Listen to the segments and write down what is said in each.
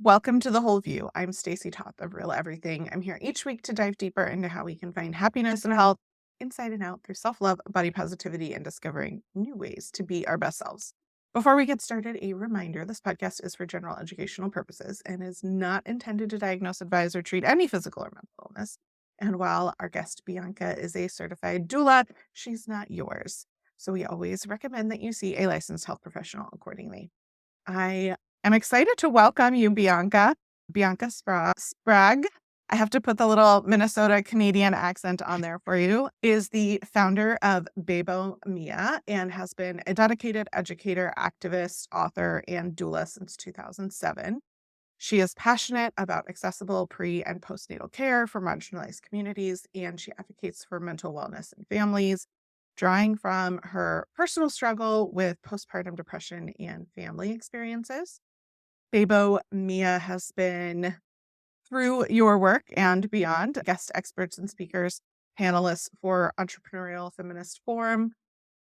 Welcome to The Whole View. I'm Stacy Toth of Real Everything. I'm here each week to dive deeper into how we can find happiness and health inside and out through self-love, body positivity, and discovering new ways to be our best selves. Before we get started, a reminder, this podcast is for general educational purposes and is not intended to diagnose, advise, or treat any physical or mental illness. And while our guest Bianca is a certified doula, she's not yours. So we always recommend that you see a licensed health professional accordingly. I am excited to welcome you, Bianca. Bianca Sprague. I have to put the little Minnesota Canadian accent on there for you, is the founder of Bebo Mia and has been a dedicated educator, activist, author, and doula since 2007. She is passionate about accessible pre and postnatal care for marginalized communities, and she advocates for mental wellness in families, drawing from her personal struggle with postpartum depression and family experiences. Bebo Mia has been, through your work and beyond, guest experts and speakers, panelists for Entrepreneurial Feminist Forum,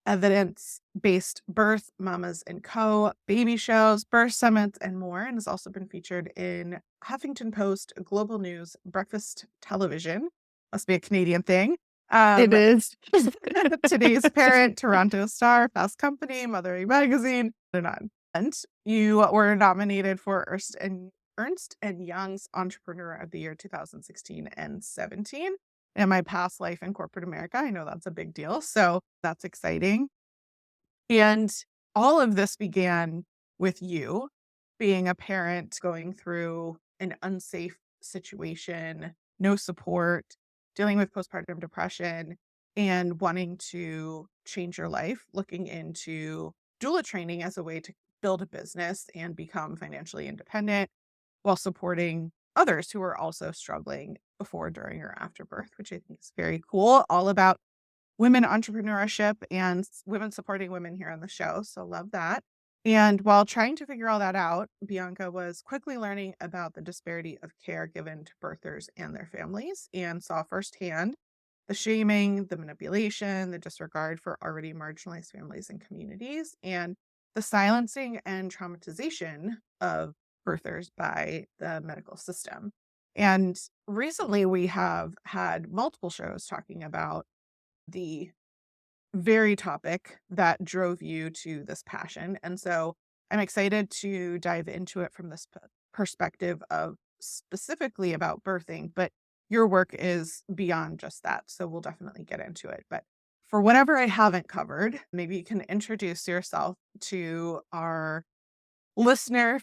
evidence-based birth, Mamas and Co., baby shows, birth summits, and more, and has also been featured in Huffington Post, Global News, Breakfast Television, must be a Canadian thing, It is. Today's Parent, Toronto Star, Fast Company, Mothering Magazine, and on. And you were nominated for Ernst and Young's Entrepreneur of the Year 2016 and 17. In my past life in corporate America, I know that's a big deal. So that's exciting. And all of this began with you being a parent going through an unsafe situation, no support, dealing with postpartum depression, and wanting to change your life, looking into doula training as a way to build a business and become financially independent while supporting others who are also struggling before, during, or after birth, which I think is very cool. All about women entrepreneurship and women supporting women here on the show. So love that. And while trying to figure all that out, Bianca was quickly learning about the disparity of care given to birthers and their families and saw firsthand the shaming, the manipulation, the disregard for already marginalized families and communities, and the silencing and traumatization of birthers by the medical system. And recently we have had multiple shows talking about the very topic that drove you to this passion. And so I'm excited to dive into it from this perspective of specifically about birthing, but your work is beyond just that. So we'll definitely get into it. But for whatever I haven't covered, maybe you can introduce yourself to our listener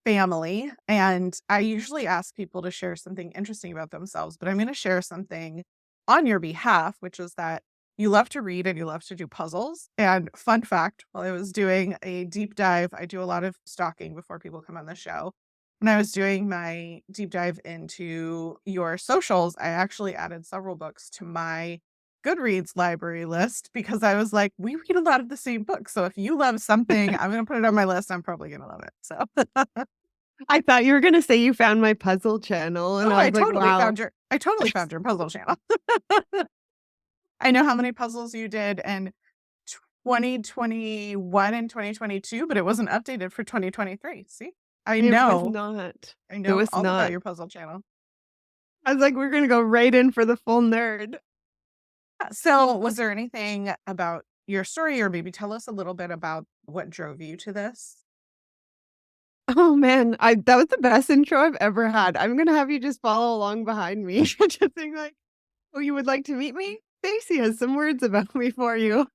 family. And I usually ask people to share something interesting about themselves, but I'm going to share something on your behalf, which is that you love to read and you love to do puzzles. And fun fact, while I was doing a deep dive, I do a lot of stalking before people come on the show. When I was doing my deep dive into your socials, I actually added several books to my Goodreads library list because I was like, we read a lot of the same books. So if you love something, I'm going to put it on my list. I'm probably going to love it. So I thought you were gonna say you found my puzzle channel, and oh, I was like, wow. I totally found your puzzle channel. I know how many puzzles you did in 2021 and 2022, but it wasn't updated for 2023. See? I It was know. not. I It know was all about not. your puzzle channel. I was like, we're gonna go right in for the full nerd. So, was there anything about your story, or maybe tell us a little bit about what drove you to this? Oh man, I that was the best intro I've ever had. I'm gonna have you just follow along behind me. Just saying like, oh, you would like to meet me? Stacy has some words about me for you.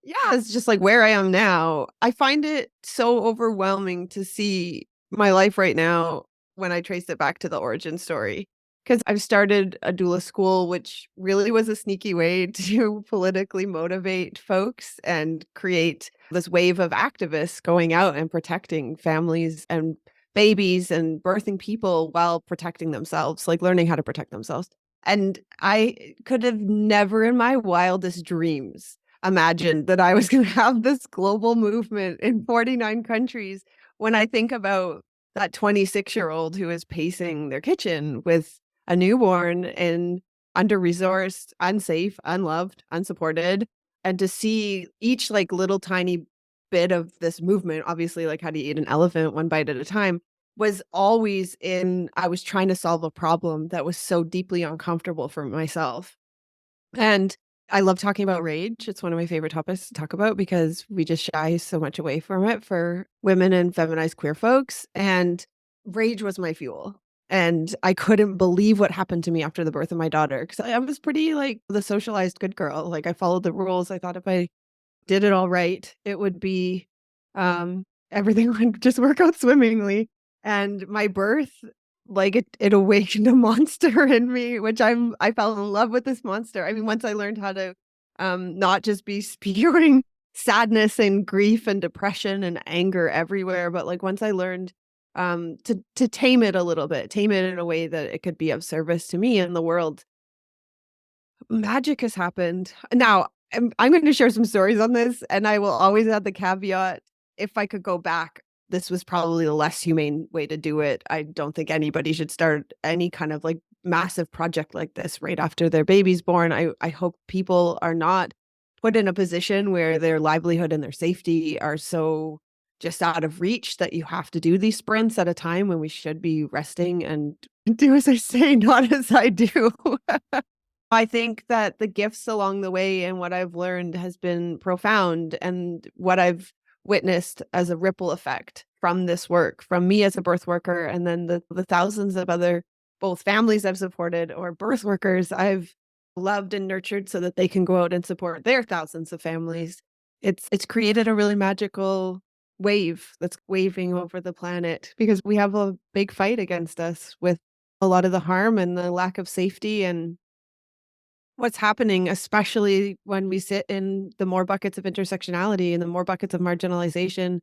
Yeah, it's just like where I am now. I find it so overwhelming to see my life right now when I trace it back to the origin story. Because I've started a doula school, which really was a sneaky way to politically motivate folks and create this wave of activists going out and protecting families and babies and birthing people while protecting themselves, like learning how to protect themselves. And I could have never in my wildest dreams imagined that I was going to have this global movement in 49 countries when I think about that 26-year-old who is pacing their kitchen with a newborn and under-resourced, unsafe, unloved, unsupported, and to see each like little tiny bit of this movement, obviously like how do you eat an elephant one bite at a time, was always in I was trying to solve a problem that was so deeply uncomfortable for myself. And I love talking about rage. It's one of my favorite topics to talk about because we just shy so much away from it for women and feminized queer folks. And rage was my fuel. And I couldn't believe what happened to me after the birth of my daughter because I was pretty like the socialized good girl. Like I followed the rules. I thought if I did it all right, it would be, everything would just work out swimmingly. And my birth, like it awakened a monster in me, which I fell in love with this monster. I mean, once I learned how to, not just be spewing sadness and grief and depression and anger everywhere, but like once I learned, to tame it a little bit, tame it in a way that it could be of service to me and the world, magic has happened. Now, I'm gonna share some stories on this, and I will always add the caveat, if I could go back, this was probably the less humane way to do it. I don't think anybody should start any kind of, like, massive project like this right after their baby's born. I hope people are not put in a position where their livelihood and their safety are so just out of reach that you have to do these sprints at a time when we should be resting and do as I say, not as I do. I think that the gifts along the way and what I've learned has been profound, and what I've witnessed as a ripple effect from this work, from me as a birth worker, and then the thousands of other both families I've supported or birth workers I've loved and nurtured so that they can go out and support their thousands of families. It's created a really magical wave that's waving over the planet because we have a big fight against us with a lot of the harm and the lack of safety and what's happening, especially when we sit in the more buckets of intersectionality and the more buckets of marginalization,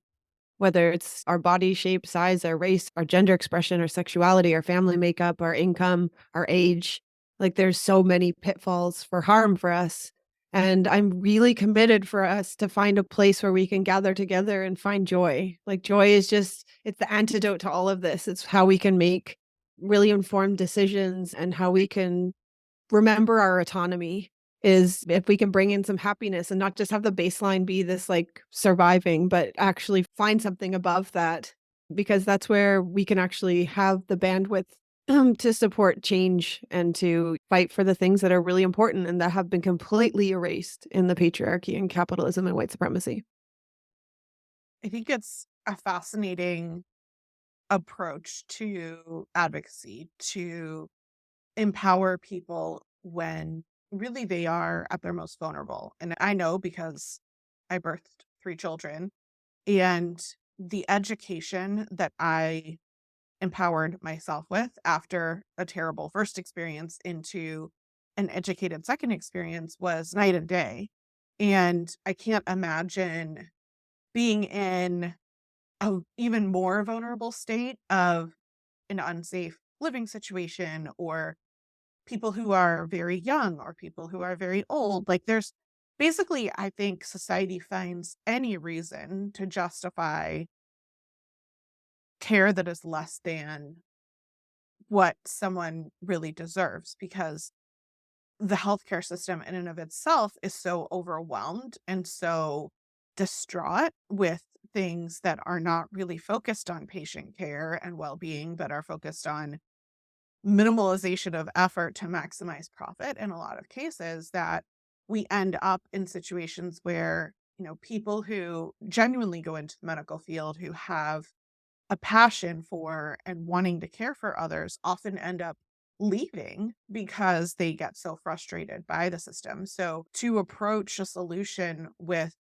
whether it's our body shape, size, our race, our gender expression, our sexuality, our family makeup, our income, our age. Like there's so many pitfalls for harm for us. And I'm really committed for us to find a place where we can gather together and find joy. Like joy is just, it's the antidote to all of this. It's how we can make really informed decisions and how we can remember our autonomy is if we can bring in some happiness and not just have the baseline be this like surviving, but actually find something above that, because that's where we can actually have the bandwidth to support change and to fight for the things that are really important and that have been completely erased in the patriarchy and capitalism and white supremacy. I think it's a fascinating approach to advocacy to empower people when really they are at their most vulnerable. And I know because I birthed 3 children, and the education that I empowered myself with after a terrible first experience into an educated second experience was night and day. And I can't imagine being in a even more vulnerable state of an unsafe living situation, or people who are very young or people who are very old. Like there's basically, I think society finds any reason to justify care that is less than what someone really deserves, because the healthcare system in and of itself is so overwhelmed and so distraught with things that are not really focused on patient care and well-being, but are focused on minimalization of effort to maximize profit in a lot of cases, that we end up in situations where, people who genuinely go into the medical field, who have a passion for and wanting to care for others, often end up leaving because they get so frustrated by the system. So to approach a solution with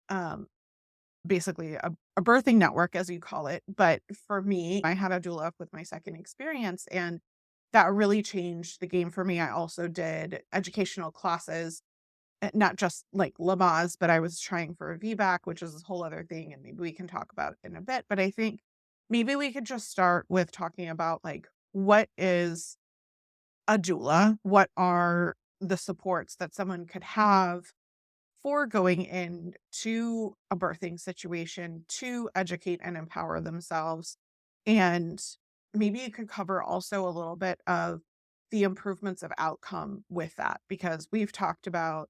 um, basically a birthing network, as you call it. But for me, I had a doula with my second experience, and that really changed the game for me. I also did educational classes, not just like Lamaze, but I was trying for a VBAC, which is a whole other thing. And maybe we can talk about it in a bit. But I think maybe we could just start with talking about like, what is a doula? What are the supports that someone could have for going into a birthing situation to educate and empower themselves? And maybe you could cover also a little bit of the improvements of outcome with that, because we've talked about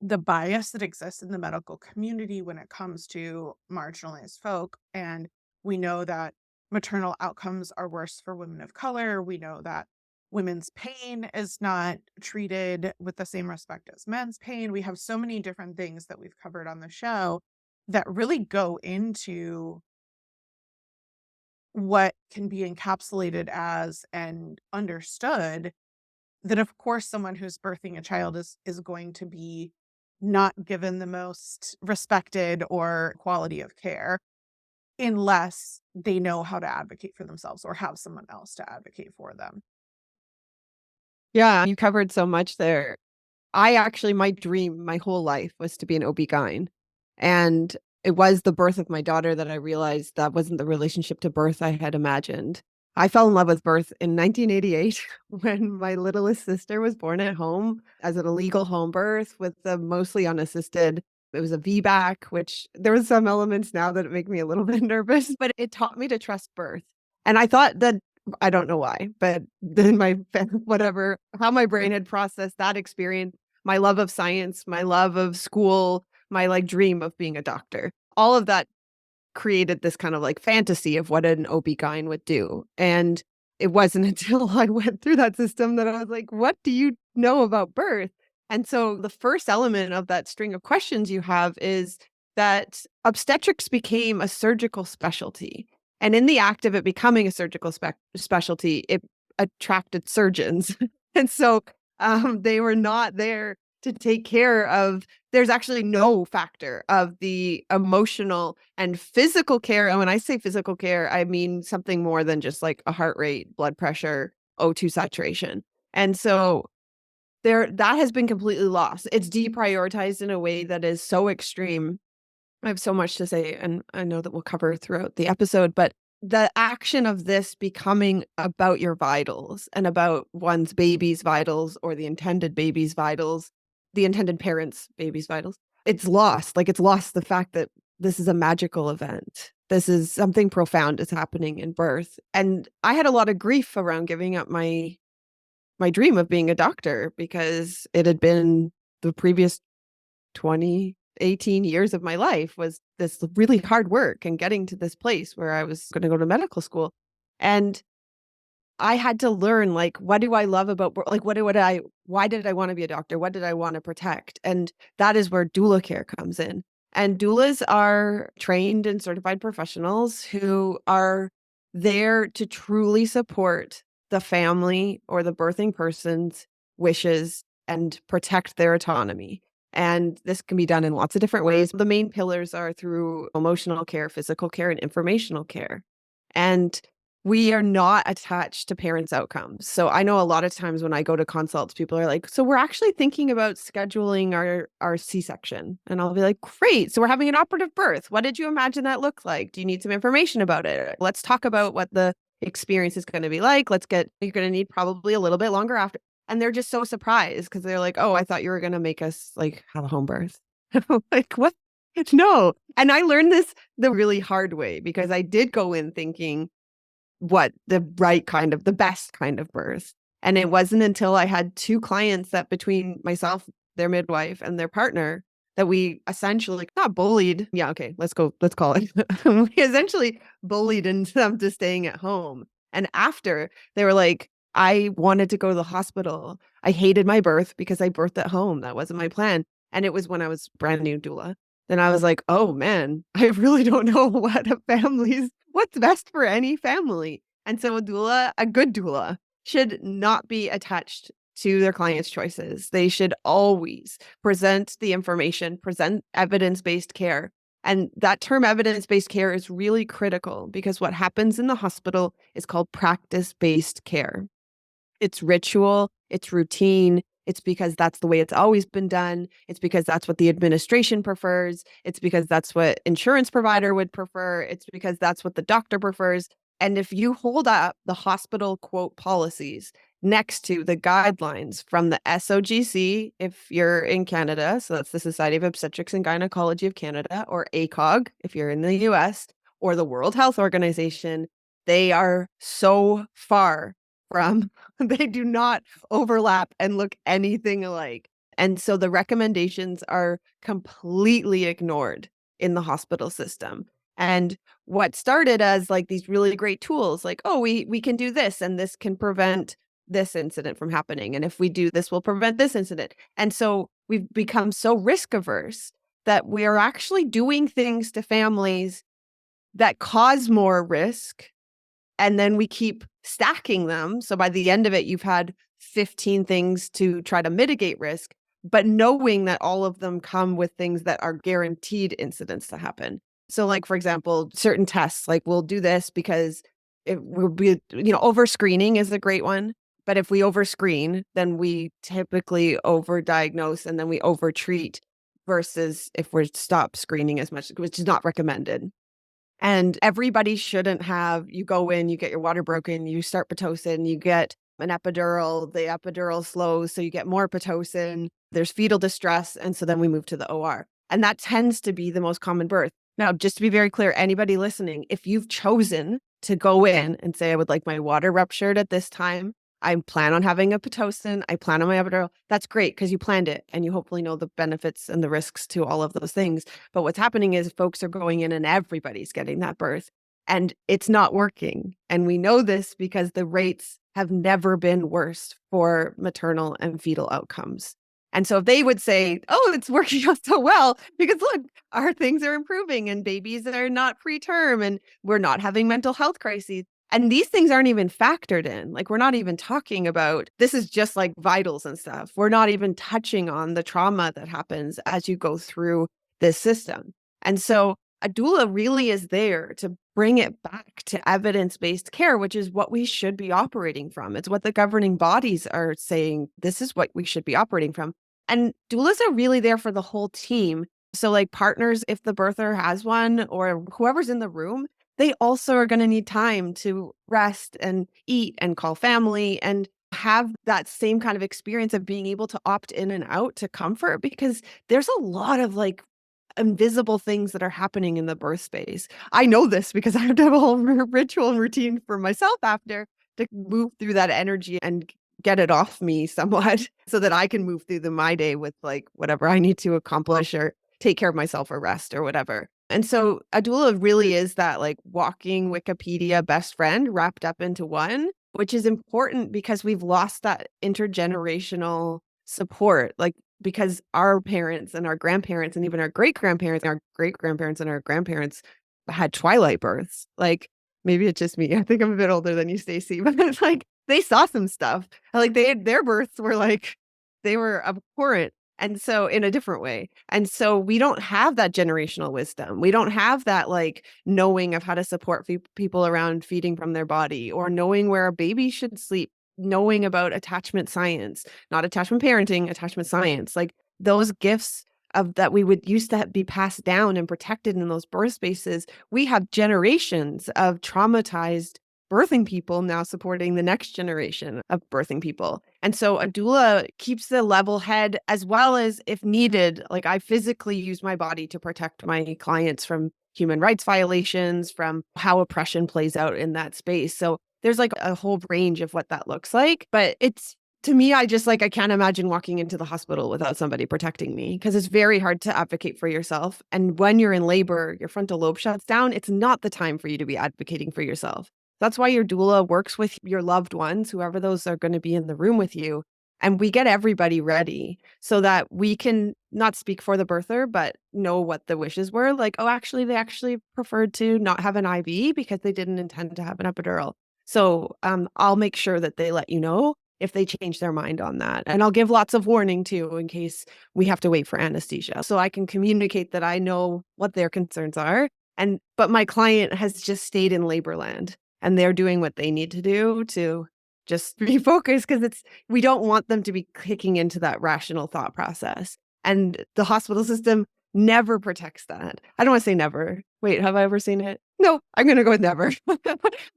the bias that exists in the medical community when it comes to marginalized folk. And we know that maternal outcomes are worse for women of color. We know that women's pain is not treated with the same respect as men's pain. We have so many different things that we've covered on the show that really go into what can be encapsulated as and understood, that of course someone who's birthing a child is going to be not given the most respected or quality of care unless they know how to advocate for themselves or have someone else to advocate for them. Yeah, you covered so much there. My dream my whole life was to be an OB-GYN. And it was the birth of my daughter that I realized that wasn't the relationship to birth I had imagined. I fell in love with birth in 1988 when my littlest sister was born at home as an illegal home birth with the mostly unassisted. It was a VBAC, which there was some elements now that make me a little bit nervous, but it taught me to trust birth. And I thought that I don't know why, but then whatever, how my brain had processed that experience, my love of science, my love of school, my like dream of being a doctor. All of that created this kind of like fantasy of what an OB-GYN would do. And it wasn't until I went through that system that I was like, what do you know about birth? And so the first element of that string of questions you have is that obstetrics became a surgical specialty. And in the act of it becoming a surgical specialty, it attracted surgeons. And so they were not there to take care of, there's actually no factor of the emotional and physical care. And when I say physical care, I mean something more than just like a heart rate, blood pressure, O2 saturation. And so that has been completely lost. It's deprioritized in a way that is so extreme. I have so much to say, and I know that we'll cover throughout the episode, but the action of this becoming about your vitals and about one's baby's vitals or the intended baby's vitals, the intended parent's baby's vitals, it's lost. Like it's lost the fact that this is a magical event. This is something profound is happening in birth. And I had a lot of grief around giving up my dream of being a doctor because it had been the previous 20, 18 years of my life was this really hard work and getting to this place where I was going to go to medical school. And I had to learn, like, what do I love about, like, why did I want to be a doctor? What did I want to protect? And that is where doula care comes in. And doulas are trained and certified professionals who are there to truly support the family or the birthing person's wishes and protect their autonomy. And this can be done in lots of different ways. The main pillars are through emotional care, physical care, and informational care. And we are not attached to parents' outcomes. So I know a lot of times when I go to consults, people are like, so we're actually thinking about scheduling our C-section. And I'll be like, great. So we're having an operative birth. What did you imagine that looked like? Do you need some information about it? Let's talk about what the experience is going to be like. You're going to need probably a little bit longer after. And they're just so surprised because they're like, oh, I thought you were going to make us like have a home birth. Like, what? No. And I learned this the really hard way because I did go in thinking, the best kind of birth. And it wasn't until I had two clients that between myself, their midwife, and their partner that we essentially not bullied. Yeah, okay, let's call it. We essentially bullied them to staying at home. And after they were like, I wanted to go to the hospital. I hated my birth because I birthed at home. That wasn't my plan. And it was when I was brand new doula. Then I was like, oh man, I really don't know what's best for any family. And so a good doula should not be attached to their clients' choices. They should always present the information, present evidence-based care. And that term evidence-based care is really critical because what happens in the hospital is called practice-based care. It's ritual, it's routine, it's because that's the way it's always been done. It's because that's what the administration prefers. It's because that's what insurance provider would prefer. It's because that's what the doctor prefers. And if you hold up the hospital quote policies next to the guidelines from the SOGC, if you're in Canada, so that's the Society of Obstetrics and Gynecology of Canada, or ACOG, if you're in the US, or the World Health Organization, they are so far from, they do not overlap and look anything alike. And so the recommendations are completely ignored in the hospital system. And what started as like these really great tools, like, oh, we can do this and this can prevent this incident from happening. And if we do this, we'll prevent this incident. And so we've become so risk averse that we are actually doing things to families that cause more risk. And then we keep stacking them. So by the end of it, you've had 15 things to try to mitigate risk, but knowing that all of them come with things that are guaranteed incidents to happen. So like, for example, certain tests, like we'll do this because it will be, over screening is a great one. But if we overscreen, then we typically overdiagnose and then we overtreat versus if we stop screening as much, which is not recommended. And everybody shouldn't have, you go in, you get your water broken, you start Pitocin, you get an epidural, the epidural slows, so you get more Pitocin, there's fetal distress, and so then we move to the OR. And that tends to be the most common birth. Now, just to be very clear, anybody listening, if you've chosen to go in and say, I would like my water ruptured at this time, I plan on having a Pitocin, I plan on my epidural, that's great because you planned it and you hopefully know the benefits and the risks to all of those things. But what's happening is folks are going in and everybody's getting that birth and it's not working. And we know this because the rates have never been worse for maternal and fetal outcomes. And so if they would say, oh, it's working out so well because look, our things are improving and babies are not preterm and we're not having mental health crises. And these things aren't even factored in. Like, we're not even talking about, this is just like vitals and stuff. We're not even touching on the trauma that happens as you go through this system. And so a doula really is there to bring it back to evidence-based care, which is what we should be operating from. It's what the governing bodies are saying. This is what we should be operating from. And doulas are really there for the whole team. So like partners, if the birther has one or whoever's in the room, they also are going to need time to rest and eat and call family and have that same kind of experience of being able to opt in and out to comfort, because there's a lot of like invisible things that are happening in the birth space. I know this because I have to have a whole ritual and routine for myself after to move through that energy and get it off me somewhat so that I can move through my day with like whatever I need to accomplish or take care of myself or rest or whatever. And so a doula really is that like walking Wikipedia best friend wrapped up into one, which is important because we've lost that intergenerational support. Like, because our parents and our grandparents and even our great-grandparents, our great-grandparents and our grandparents had twilight births. Like, maybe it's just me. I think I'm a bit older than you, Stacy, but it's like they saw some stuff. Like their births were like, they were abhorrent. And so in a different way. And so we don't have that generational wisdom. We don't have that like knowing of how to support people around feeding from their body or knowing where a baby should sleep, knowing about attachment science, not attachment parenting, attachment science, like those gifts of that we would used to be passed down and protected in those birth spaces. We have generations of traumatized birthing people now supporting the next generation of birthing people. And so a doula keeps the level head as well as if needed, like I physically use my body to protect my clients from human rights violations, from how oppression plays out in that space. So there's like a whole range of what that looks like. But it's, to me, I just like, I can't imagine walking into the hospital without somebody protecting me because it's very hard to advocate for yourself. And when you're in labor, your frontal lobe shuts down. It's not the time for you to be advocating for yourself. That's why your doula works with your loved ones, whoever those are going to be in the room with you. And we get everybody ready so that we can not speak for the birther, but know what the wishes were. Like, oh, actually, they actually preferred to not have an IV because they didn't intend to have an epidural. So I'll make sure that they let you know if they change their mind on that. And I'll give lots of warning too, in case we have to wait for anesthesia. So I can communicate that I know what their concerns are. But my client has just stayed in labor land and they're doing what they need to do to just be focused because we don't want them to be kicking into that rational thought process. And the hospital system never protects that. I don't want to say never. Wait, have I ever seen it? No, I'm going to go with never.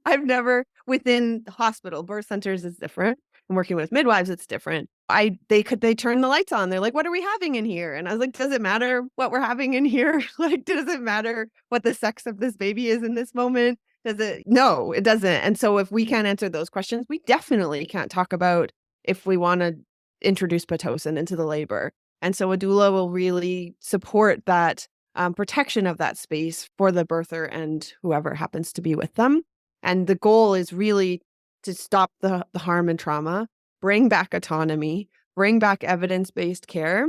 I've never, within the hospital, birth centers is different. I'm working with midwives, it's different. They turn the lights on. They're like, what are we having in here? And I was like, does it matter what we're having in here? Like, does it matter what the sex of this baby is in this moment? Does it? No, it doesn't. And so if we can't answer those questions, we definitely can't talk about if we want to introduce Pitocin into the labor. And so a doula will really support that protection of that space for the birther and whoever happens to be with them. And the goal is really to stop the harm and trauma, bring back autonomy, bring back evidence-based care,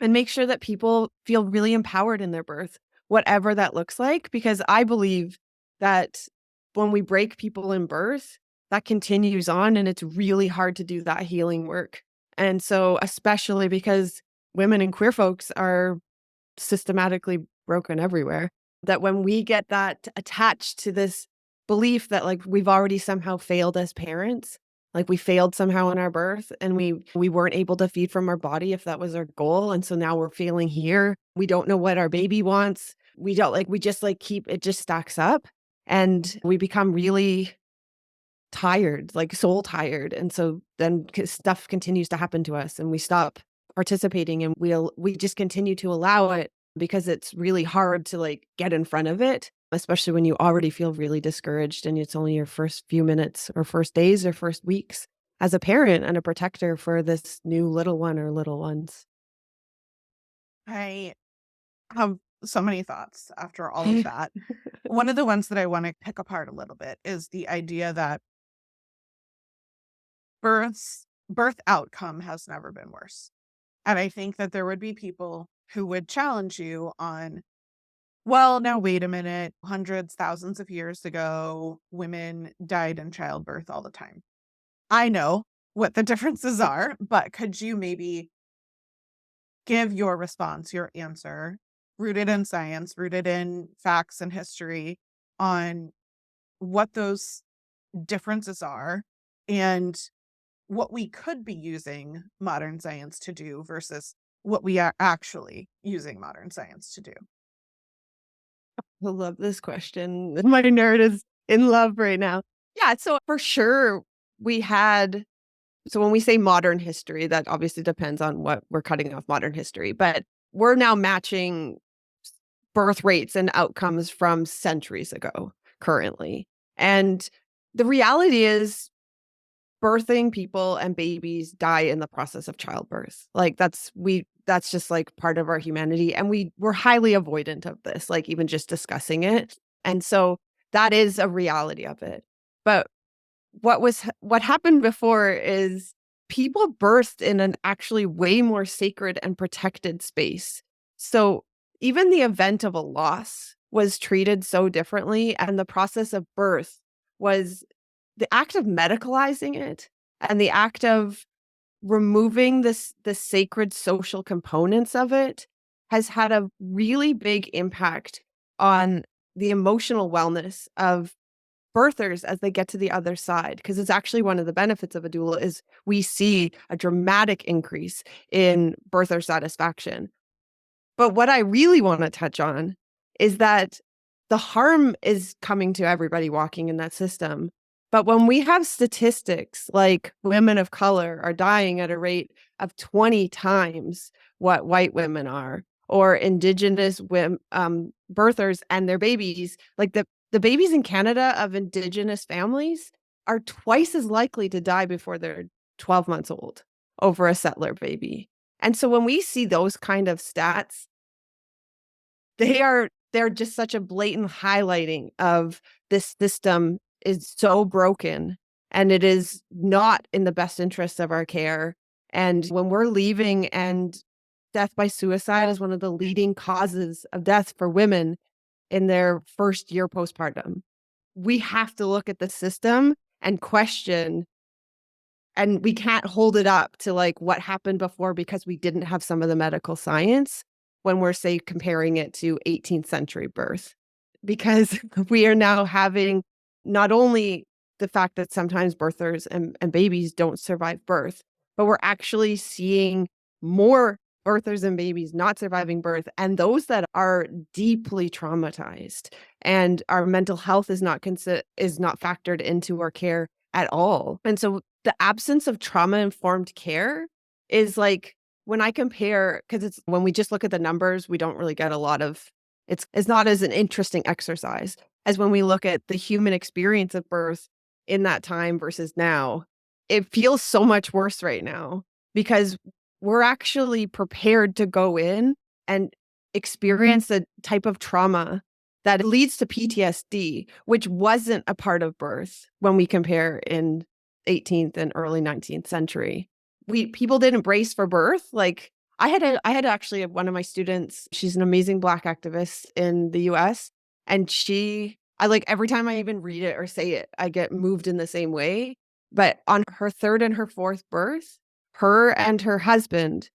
and make sure that people feel really empowered in their birth, whatever that looks like. Because I believe that when we break people in birth, that continues on, and it's really hard to do that healing work. And so, especially because women and queer folks are systematically broken everywhere, that when we get that attached to this belief that like we've already somehow failed as parents, like we failed somehow in our birth and we weren't able to feed from our body if that was our goal, and so now we're failing here. We don't know what our baby wants. We don't like we just like keep it just stacks up, and we become really tired, like soul tired. And so then stuff continues to happen to us and we stop participating, and we just continue to allow it because it's really hard to like get in front of it, especially when you already feel really discouraged and it's only your first few minutes or first days or first weeks as a parent and a protector for this new little one or little ones. I have so many thoughts after all of that. One of the ones that I want to pick apart a little bit is the idea that birth outcome has never been worse. And I think that there would be people who would challenge you on, well, now wait a minute, hundreds, thousands of years ago, women died in childbirth all the time. I know what the differences are, but could you maybe give your response, your answer, rooted in science, rooted in facts and history, on what those differences are and what we could be using modern science to do versus what we are actually using modern science to do? I love this question. My nerd is in love right now. Yeah, so for sure we had so when we say modern history, that obviously depends on what we're cutting off modern history, but we're now matching birth rates and outcomes from centuries ago currently. And the reality is birthing people and babies die in the process of childbirth. Like that's just like part of our humanity, and we're highly avoidant of this, like even just discussing it. And so that is a reality of it. But what happened before is people birthed in an actually way more sacred and protected space. So even the event of a loss was treated so differently, and the process of birth was the act of medicalizing it and the act of removing the sacred social components of it has had a really big impact on the emotional wellness of birthers as they get to the other side, because it's actually one of the benefits of a doula is we see a dramatic increase in birther satisfaction. But what I really want to touch on is that the harm is coming to everybody walking in that system. But when we have statistics like women of color are dying at a rate of 20 times what white women are, or indigenous women, birthers and their babies, like the babies in Canada of indigenous families are twice as likely to die before they're 12 months old over a settler baby. And so when we see those kind of stats, they're just such a blatant highlighting of this system is so broken and it is not in the best interest of our care. And when we're leaving, and death by suicide is one of the leading causes of death for women in their first year postpartum, we have to look at the system and question, and we can't hold it up to like what happened before because we didn't have some of the medical science when we're, say, comparing it to 18th century birth. Because we are now having not only the fact that sometimes birthers and babies don't survive birth, but we're actually seeing more birthers and babies not surviving birth, and those that are deeply traumatized, and our mental health is not factored into our care at all. And so the absence of trauma informed care is like, when I compare, because it's when we just look at the numbers, we don't really get a lot of it's not as an interesting exercise as when we look at the human experience of birth in that time versus now. It feels so much worse right now because we're actually prepared to go in and experience a type of trauma that leads to PTSD, which wasn't a part of birth when we compare in 18th and early 19th century. People didn't brace for birth. Like I had actually one of my students, she's an amazing Black activist in the US. And I like every time I even read it or say it, I get moved in the same way. But on her third and her fourth birth, her and her husband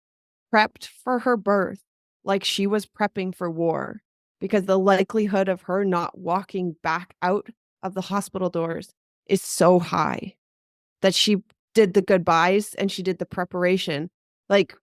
prepped for her birth like she was prepping for war, because the likelihood of her not walking back out of the hospital doors is so high that she did the goodbyes and she did the preparation. Like,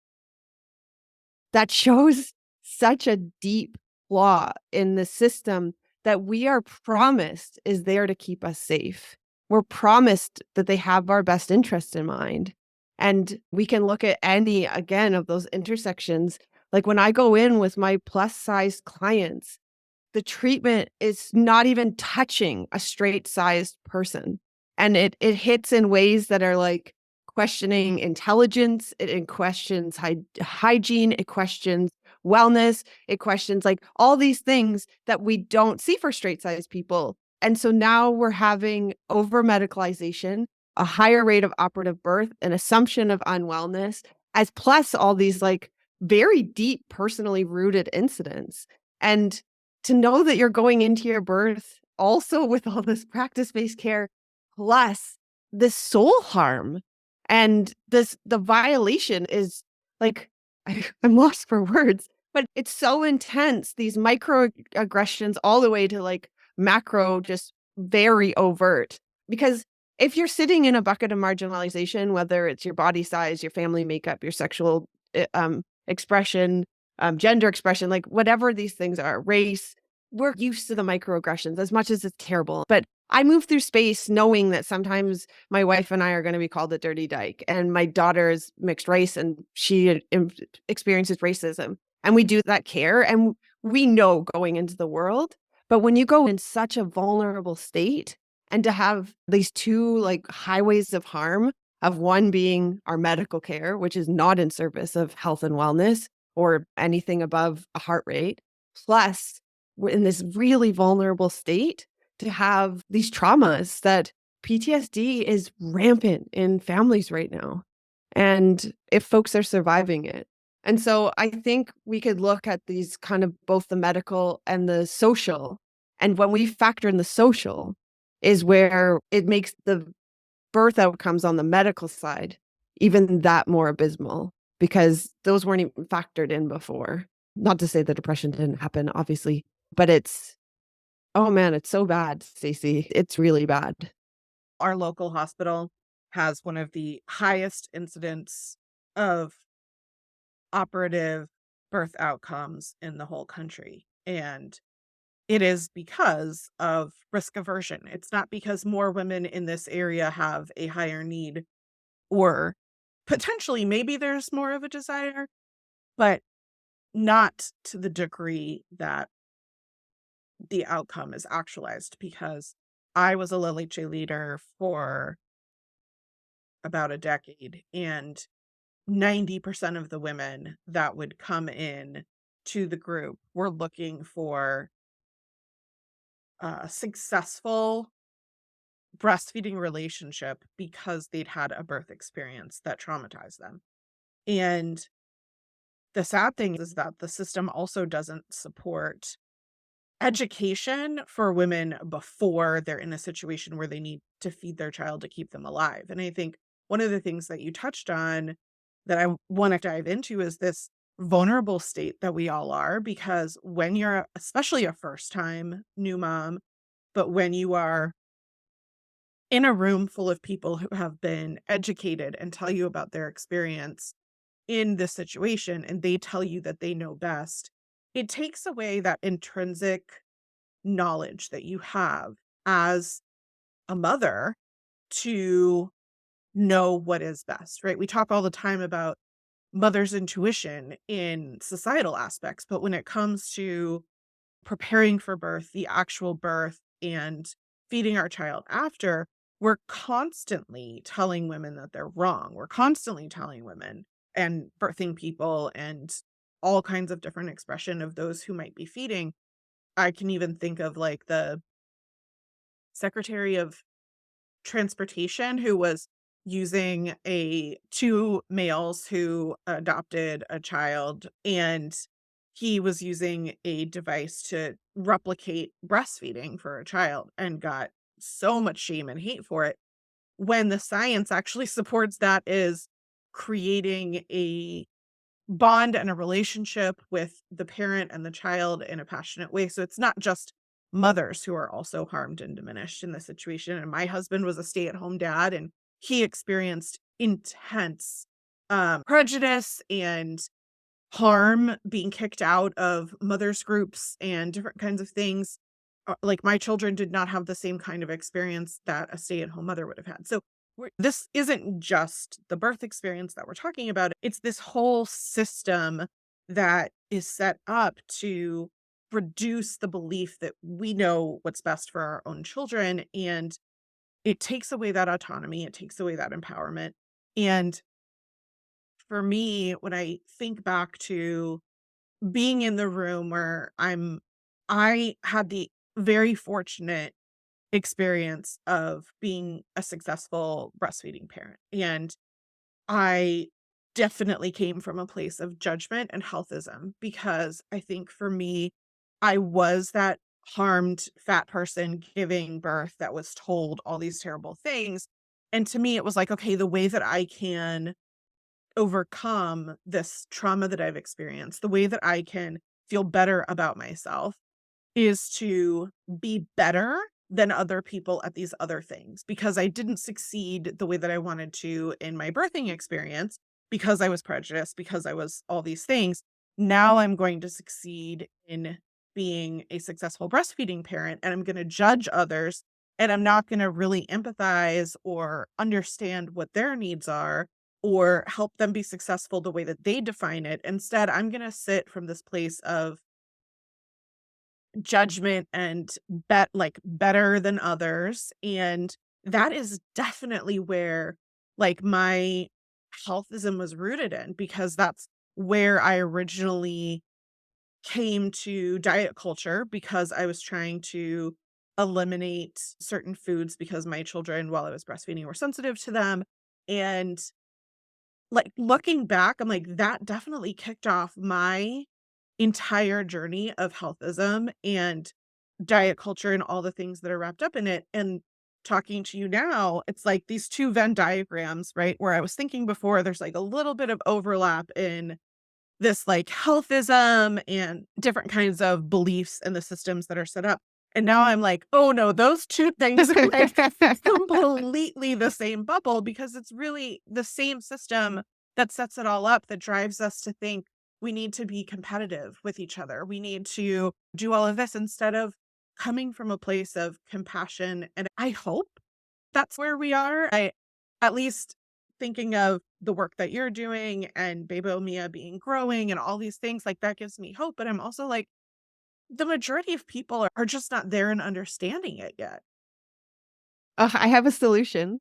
that shows such a deep flaw in the system that we are promised is there to keep us safe. We're promised that they have our best interest in mind. And we can look at any, again, of those intersections. Like when I go in with my plus size clients, the treatment is not even touching a straight sized person. And it hits in ways that are like questioning intelligence, it questions hygiene, it questions wellness, it questions like all these things that we don't see for straight sized people. And so now we're having over medicalization, a higher rate of operative birth, an assumption of unwellness, as plus all these like very deep personally rooted incidents. And to know that you're going into your birth also with all this practice-based care plus this soul harm and the violation is like, I'm lost for words, but it's so intense, these microaggressions all the way to like macro, just very overt. Because if you're sitting in a bucket of marginalization, whether it's your body size, your family makeup, your sexual expression, gender expression, like whatever these things are, race, we're used to the microaggressions as much as it's terrible. But I move through space knowing that sometimes my wife and I are going to be called a dirty dyke, and my daughter is mixed race and she experiences racism. And we do that care and we know going into the world. But when you go in such a vulnerable state and to have these two like highways of harm, of one being our medical care, which is not in service of health and wellness or anything above a heart rate, plus we're in this really vulnerable state to have these traumas that PTSD is rampant in families right now. And if folks are surviving it. And so I think we could look at these kind of both the medical and the social. And when we factor in the social is where it makes the birth outcomes on the medical side even that more abysmal, because those weren't even factored in before. Not to say the depression didn't happen, obviously, but oh man, it's so bad, Stacy. It's really bad. Our local hospital has one of the highest incidents of operative birth outcomes in the whole country. And it is because of risk aversion. It's not because more women in this area have a higher need, or potentially maybe there's more of a desire, but not to the degree that the outcome is actualized. Because I was a Lily J leader for about a decade, and 90% of the women that would come in to the group were looking for a successful breastfeeding relationship because they'd had a birth experience that traumatized them. And the sad thing is that the system also doesn't support education for women before they're in a situation where they need to feed their child to keep them alive. And I think one of the things that you touched on that I want to dive into is this vulnerable state that we all are, because when you're especially a first time new mom, but when you are in a room full of people who have been educated and tell you about their experience in this situation, and they tell you that they know best, it takes away that intrinsic knowledge that you have as a mother to know what is best, right? We talk all the time about mother's intuition in societal aspects, but when it comes to preparing for birth, the actual birth, and feeding our child after, we're constantly telling women that they're wrong. We're constantly telling women and birthing people and all kinds of different expression of those who might be feeding. I can even think of like the Secretary of Transportation who was using a two males who adopted a child, and he was using a device to replicate breastfeeding for a child and got so much shame and hate for it, when the science actually supports that is creating a bond and a relationship with the parent and the child in a passionate way. So it's not just mothers who are also harmed and diminished in this situation. And my husband was a stay-at-home dad, and he experienced intense prejudice and harm, being kicked out of mothers groups and different kinds of things. Like my children did not have the same kind of experience that a stay-at-home mother would have had. So this isn't just the birth experience that we're talking about. It's this whole system that is set up to reduce the belief that we know what's best for our own children. And it takes away that autonomy. It takes away that empowerment. And for me, when I think back to being in the room where I had the very fortunate experience of being a successful breastfeeding parent. And I definitely came from a place of judgment and healthism, because I think for me, I was that harmed fat person giving birth that was told all these terrible things. And to me, it was like, okay, the way that I can overcome this trauma that I've experienced, the way that I can feel better about myself is to be better than other people at these other things, because I didn't succeed the way that I wanted to in my birthing experience because I was prejudiced, because I was all these things. Now I'm going to succeed in being a successful breastfeeding parent, and I'm going to judge others, and I'm not going to really empathize or understand what their needs are or help them be successful the way that they define it. Instead, I'm going to sit from this place of judgment and better than others. And that is definitely where like my healthism was rooted in, because that's where I originally came to diet culture, because I was trying to eliminate certain foods because my children, while I was breastfeeding, were sensitive to them. And like looking back, I'm like, that definitely kicked off my entire journey of healthism and diet culture and all the things that are wrapped up in it. And talking to you now, it's like these two Venn diagrams, right? Where I was thinking before, there's like a little bit of overlap in this like healthism and different kinds of beliefs and the systems that are set up. And now I'm like, oh no, those two things are like completely the same bubble, because it's really the same system that sets it all up, that drives us to think we need to be competitive with each other. We need to do all of this instead of coming from a place of compassion. And I hope that's where we are. I at least thinking of the work that you're doing and Bebo Mia being growing and all these things, like that gives me hope. But I'm also like, the majority of people are just not there and understanding it yet. I have a solution.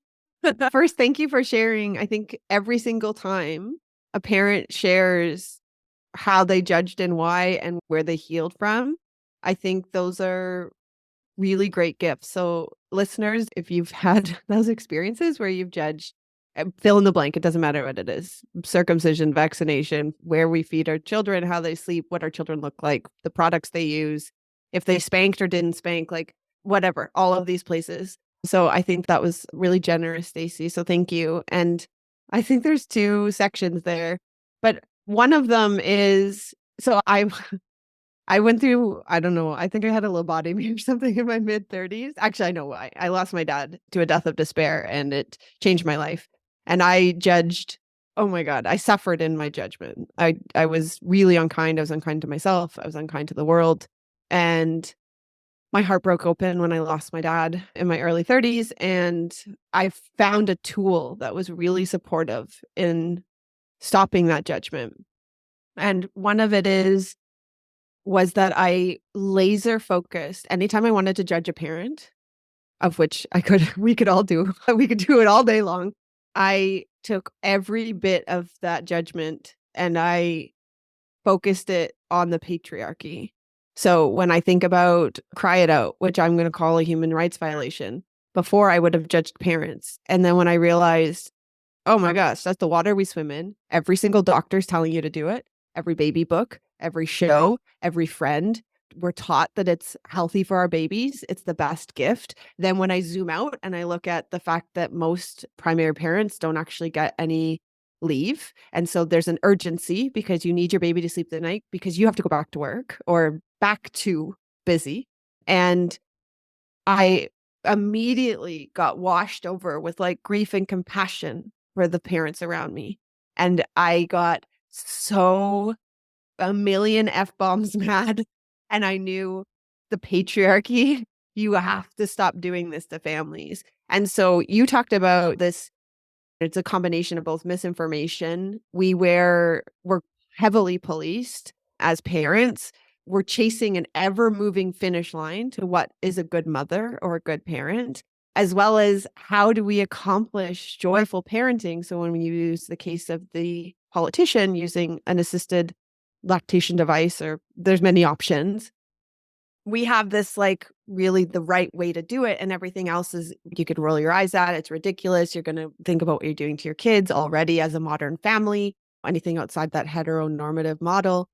First, thank you for sharing. I think every single time a parent shares how they judged and why and where they healed from, I think those are really great gifts. So, listeners, if you've had those experiences where you've judged, fill in the blank, it doesn't matter what it is: circumcision, vaccination, where we feed our children, how they sleep, what our children look like, the products they use, if they spanked or didn't spank, like whatever, all of these places. So, I think that was really generous, Stacy. So, thank you. And I think there's two sections there, but one of them is I went through, I don't know, I think I had a lobotomy or something in my mid-30s. Actually, I know why. I lost my dad to a death of despair, and it changed my life. And I judged, oh my God, I suffered in my judgment. I was really unkind. I was unkind to myself. I was unkind to the world. And my heart broke open when I lost my dad in my early 30s. And I found a tool that was really supportive in stopping that judgment. And one of it was that I laser focused anytime I wanted to judge a parent, of which we could all do, we could do it all day long. I took every bit of that judgment and I focused it on the patriarchy. So when I think about Cry It Out, which I'm going to call a human rights violation, before I would have judged parents. And then when I realized, oh my gosh, that's the water we swim in. Every single doctor's telling you to do it. Every baby book, every show, every friend. We're taught that it's healthy for our babies. It's the best gift. Then when I zoom out and I look at the fact that most primary parents don't actually get any leave. And so there's an urgency because you need your baby to sleep the night because you have to go back to work or back to busy. And I immediately got washed over with like grief and compassion for the parents around me. And I got so a million F-bombs mad. And I knew the patriarchy, you have to stop doing this to families. And so you talked about this, it's a combination of both misinformation. We're heavily policed as parents. We're chasing an ever moving finish line to what is a good mother or a good parent, as well as how do we accomplish joyful parenting. So when we use the case of the politician using an assisted lactation device, or there's many options, we have this like really the right way to do it. And everything else is, you could roll your eyes at. It's ridiculous. You're going to think about what you're doing to your kids already as a modern family, anything outside that heteronormative model.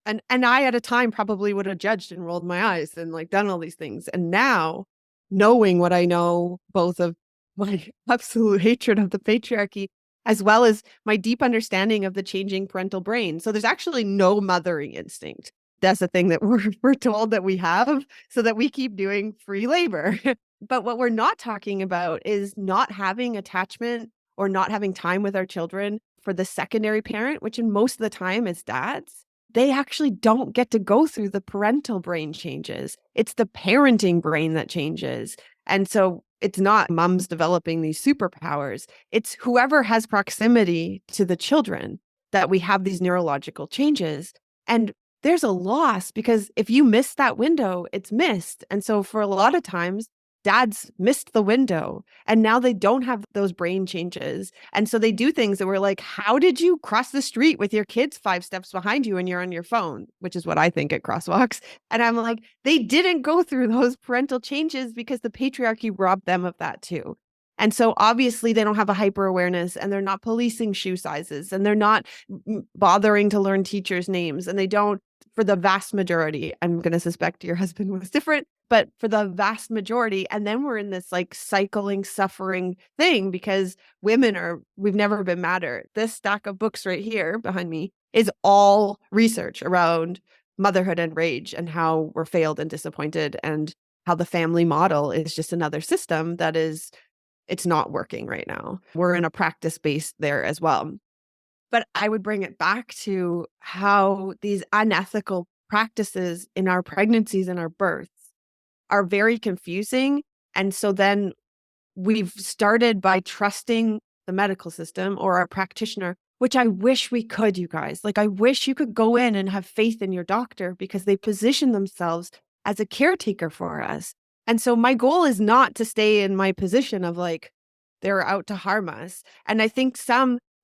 And I at a time probably would have judged and rolled my eyes and like done all these things. And now knowing what I know, both of my absolute hatred of the patriarchy, as well as my deep understanding of the changing parental brain. So there's actually no mothering instinct. That's the thing that we're told that we have so that we keep doing free labor. But what we're not talking about is not having attachment or not having time with our children for the secondary parent, which in most of the time is dads. They actually don't get to go through the parental brain changes. It's the parenting brain that changes. And so it's not moms developing these superpowers. It's whoever has proximity to the children that we have these neurological changes. And there's a loss because if you miss that window, it's missed. And so for a lot of times, dads missed the window and now they don't have those brain changes. And so they do things that were like, how did you cross the street with your kids 5 steps behind you and you're on your phone, which is what I think at crosswalks. And I'm like, they didn't go through those parental changes because the patriarchy robbed them of that too. And so obviously they don't have a hyper awareness and they're not policing shoe sizes and they're not bothering to learn teachers' names. And they don't, for the vast majority, I'm going to suspect your husband was different, but for the vast majority. And then we're in this like cycling, suffering thing because we've never been madder. This stack of books right here behind me is all research around motherhood and rage and how we're failed and disappointed and how the family model is just another system that is, it's not working right now. We're in a practice base there as well. But I would bring it back to how these unethical practices in our pregnancies and our births are very confusing. And so then we've started by trusting the medical system or our practitioner, which I wish we could, you guys. Like, I wish you could go in and have faith in your doctor because they position themselves as a caretaker for us. And so my goal is not to stay in my position of like, they're out to harm us. And I think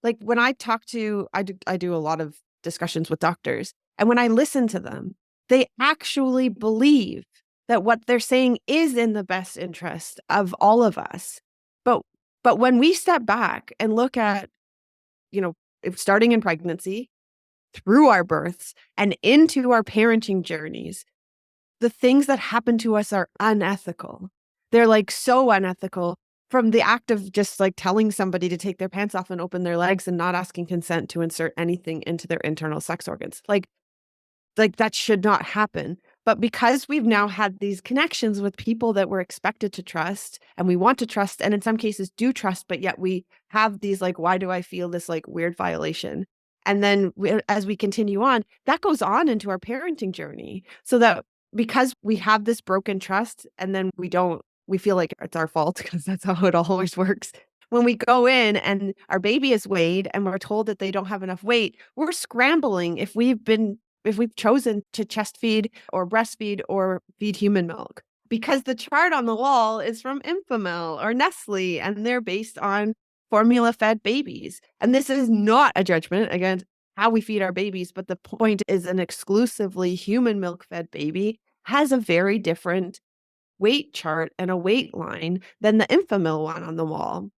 like when I talk to, I do a lot of discussions with doctors. And when I listen to them, they actually believe that what they're saying is in the best interest of all of us. But when we step back and look at, starting in pregnancy, through our births and into our parenting journeys, the things that happen to us are unethical. They're like so unethical, from the act of just like telling somebody to take their pants off and open their legs and not asking consent to insert anything into their internal sex organs. Like that should not happen. But because we've now had these connections with people that we're expected to trust and we want to trust, and in some cases do trust, but yet we have these like, why do I feel this like weird violation? And then as we continue on, that goes on into our parenting journey. So that because we have this broken trust and then we feel like it's our fault because that's how it always works. When we go in and our baby is weighed and we're told that they don't have enough weight, we're scrambling if we've chosen to chest feed or breastfeed or feed human milk, because the chart on the wall is from Infamil or Nestle and they're based on formula fed babies. And this is not a judgment against how we feed our babies. But the point is, an exclusively human milk fed baby has a very different weight chart and a weight line than the Infamil one on the wall.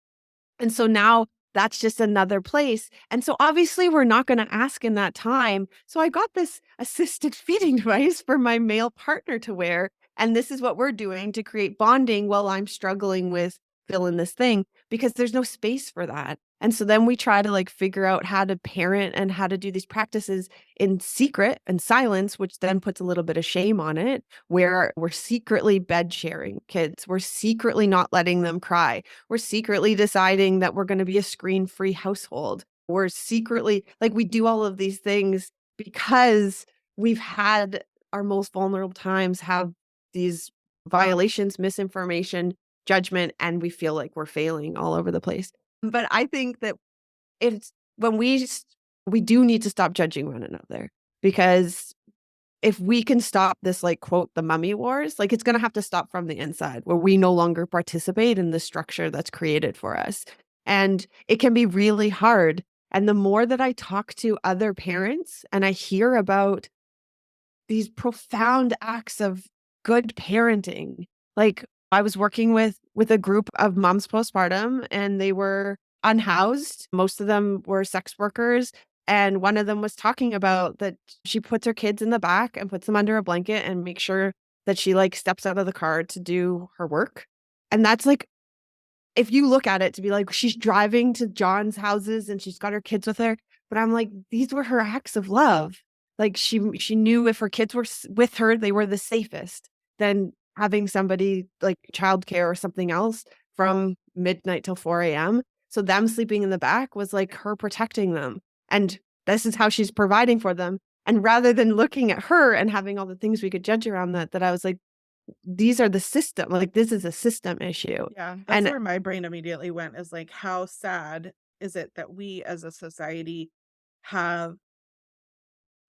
And so now that's just another place. And so obviously we're not going to ask in that time. So I got this assisted feeding device for my male partner to wear. And this is what we're doing to create bonding while I'm struggling with fill in this thing because there's no space for that. And so then we try to like figure out how to parent and how to do these practices in secret and silence, which then puts a little bit of shame on it, where we're secretly bed sharing kids. We're secretly not letting them cry. We're secretly deciding that we're going to be a screen-free household. We're secretly like we do all of these things because we've had our most vulnerable times have these violations, misinformation, judgment, and we feel like we're failing all over the place. But I think that it's when we do need to stop judging one another because if we can stop this, like, quote, the mummy wars, like, it's gonna have to stop from the inside where we no longer participate in the structure that's created for us. And it can be really hard. And the more that I talk to other parents and I hear about these profound acts of good parenting. Like, I was working with a group of moms postpartum, and they were unhoused. Most of them were sex workers, and one of them was talking about that she puts her kids in the back and puts them under a blanket and makes sure that she, like, steps out of the car to do her work. And that's, like, if you look at it to be like, she's driving to John's houses and she's got her kids with her, but I'm like, these were her acts of love. Like she knew if her kids were with her, they were the safest than having somebody like childcare or something else from midnight till 4 a.m. So them sleeping in the back was like her protecting them. And this is how she's providing for them. And rather than looking at her and having all the things we could judge around that I was like, these are the system, like this is a system issue. Yeah, that's And where my brain immediately went is like, how sad is it that we as a society have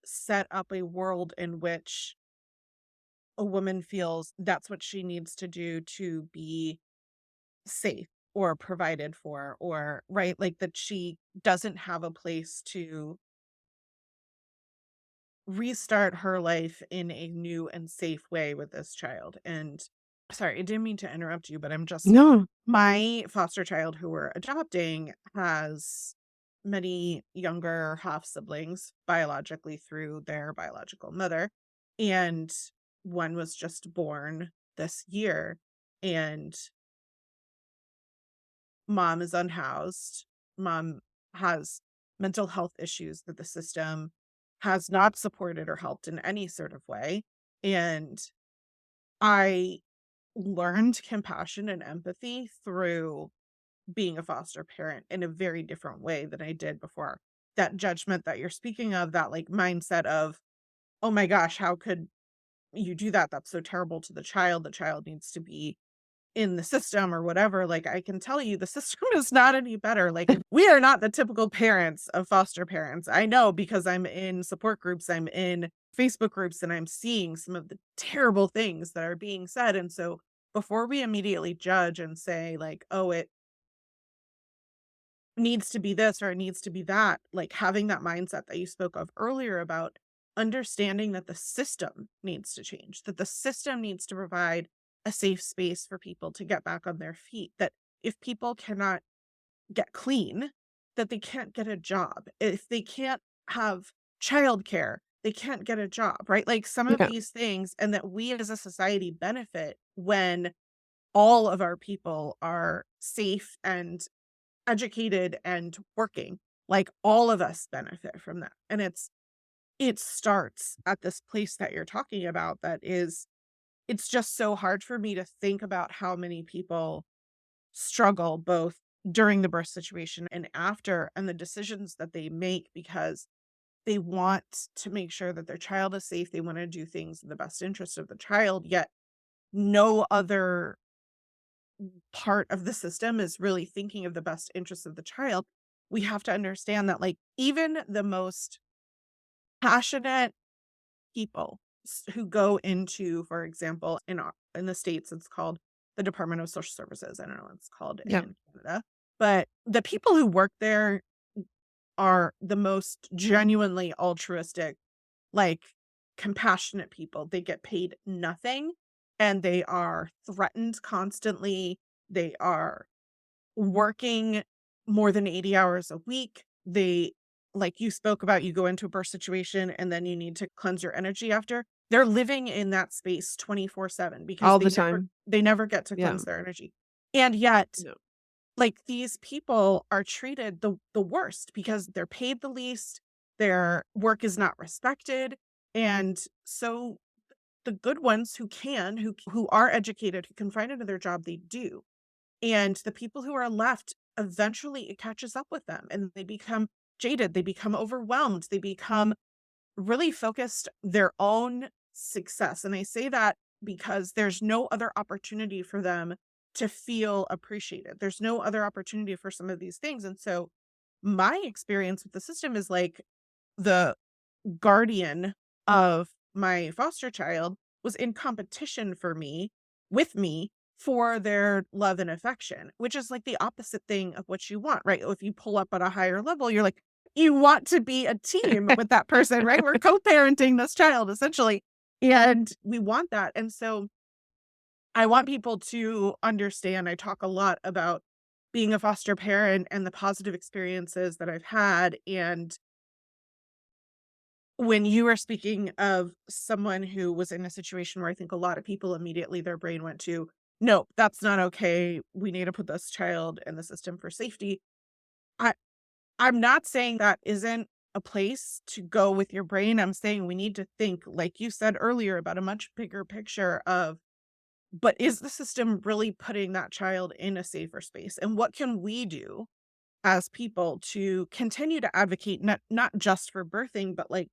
set up a world in which a woman feels that's what she needs to do to be safe or provided for, or right, like that she doesn't have a place to restart her life in a new and safe way with this child. And sorry, I didn't mean to interrupt you, but I'm just no, my foster child who we're adopting has many younger half siblings biologically through their biological mother. And one was just born this year. And mom is unhoused. Mom has mental health issues that the system has not supported or helped in any sort of way. And I learned compassion and empathy through being a foster parent in a very different way than I did before. That judgment that you're speaking of, that like mindset of, oh my gosh, how could you do that? That's so terrible to the child. The child needs to be in the system or whatever. Like, I can tell you the system is not any better. Like, we are not the typical parents of foster parents. I know because I'm in support groups, I'm in Facebook groups, and I'm seeing some of the terrible things that are being said. And so before we immediately judge and say like, oh, it needs to be this or it needs to be that, like having that mindset that you spoke of earlier about understanding that the system needs to change, that the system needs to provide a safe space for people to get back on their feet, that if people cannot get clean, that they can't get a job. If they can't have childcare, they can't get a job, right? Like some of yeah, these things, and that we as a society benefit when all of our people are safe and educated and working. Like all of us benefit from that. And it starts at this place that you're talking about that is it's just so hard for me to think about how many people struggle both during the birth situation and after, and the decisions that they make because they want to make sure that their child is safe. They want to do things in the best interest of the child, yet no other part of the system is really thinking of the best interest of the child. We have to understand that, like, even the most passionate people who go into, for example, in the States, it's called the Department of Social Services. I don't know what it's called yeah, in Canada, but the people who work there are the most genuinely altruistic, like compassionate people. They get paid nothing and they are threatened constantly. They are working more than 80 hours a week. They, like you spoke about, you go into a birth situation and then you need to cleanse your energy after. They're living in that space 24/7 because All the time. they never get to Yeah. cleanse their energy. And yet, No. like, these people are treated the worst because they're paid the least, their work is not respected. And so the good ones who can, who are educated, who can find another job, they do. And the people who are left, eventually it catches up with them and they become jaded, they become overwhelmed, they become really focused their own success. And I say that because there's no other opportunity for them to feel appreciated. There's no other opportunity for some of these things. And so my experience with the system is like the guardian of my foster child was in competition with me for their love and affection, which is like the opposite thing of what you want, right? If you pull up at a higher level, you're like, you want to be a team with that person, right? We're co-parenting this child essentially. And we want that. And so I want people to understand. I talk a lot about being a foster parent and the positive experiences that I've had. And when you are speaking of someone who was in a situation where I think a lot of people immediately their brain went to, no, that's not okay. We need to put this child in the system for safety. I I'm not saying that isn't a place to go with your brain. I'm saying we need to think, like you said earlier, about a much bigger picture of, but is the system really putting that child in a safer space? And what can we do as people to continue to advocate not just for birthing, but like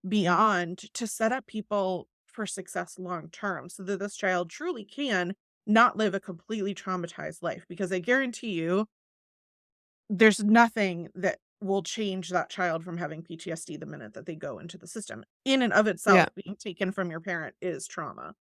beyond, to set up people for success long term so that this child truly can not live a completely traumatized life? Because I guarantee you there's nothing that will change that child from having PTSD the minute that they go into the system. In and of itself, Yeah. being taken from your parent is trauma.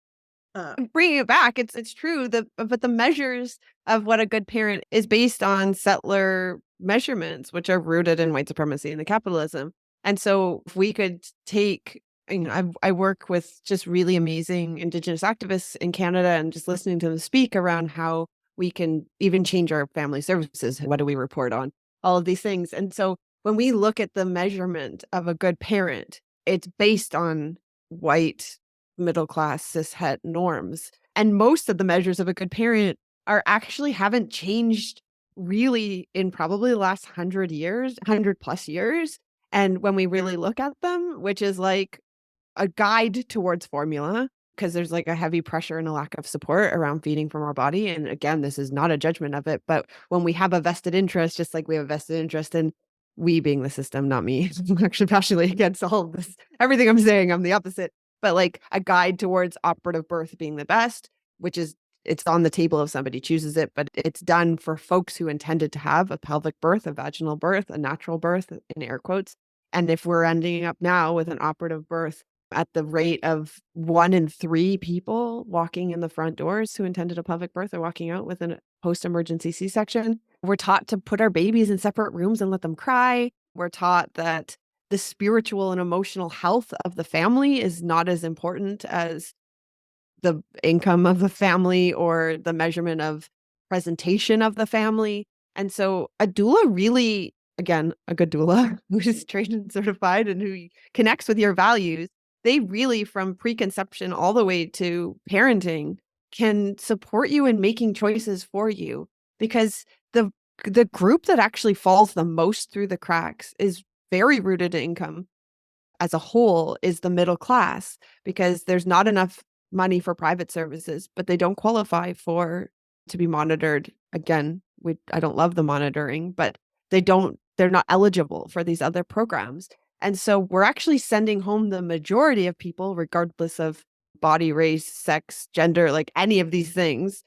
Um, Bringing it back, it's true, but the measures of what a good parent is based on settler measurements, which are rooted in white supremacy and the capitalism. And so if we could take, I work with just really amazing Indigenous activists in Canada and just listening to them speak around how we can even change our family services. What do we report on? All of these things. And so when we look at the measurement of a good parent, it's based on white middle class cis het norms. And most of the measures of a good parent are actually haven't changed really in probably the last 100 years, 100 plus years. And when we really look at them, which is like a guide towards formula, because there's like a heavy pressure and a lack of support around feeding from our body. And again, this is not a judgment of it, but when we have a vested interest, just like we have a vested interest in, we being the system, not me. I'm actually passionately against all of this. Everything I'm saying, I'm the opposite. But like a guide towards operative birth being the best, which is it's on the table if somebody chooses it, but it's done for folks who intended to have a pelvic birth, a vaginal birth, a natural birth, in air quotes. And if we're ending up now with an operative birth at the rate of 1 in 3 people walking in the front doors who intended a pelvic birth are walking out with a post-emergency C-section. We're taught to put our babies in separate rooms and let them cry. We're taught that the spiritual and emotional health of the family is not as important as the income of the family or the measurement of presentation of the family. And so a doula really, again, a good doula who's trained and certified and who connects with your values, they really, from preconception all the way to parenting, can support you in making choices for you. Because the group that actually falls the most through the cracks is very rooted in income as a whole, is the middle class, because there's not enough money for private services, but they don't qualify for to be monitored. Again, I don't love the monitoring, but they're not eligible for these other programs. And so we're actually sending home the majority of people, regardless of body, race, sex, gender, like any of these things.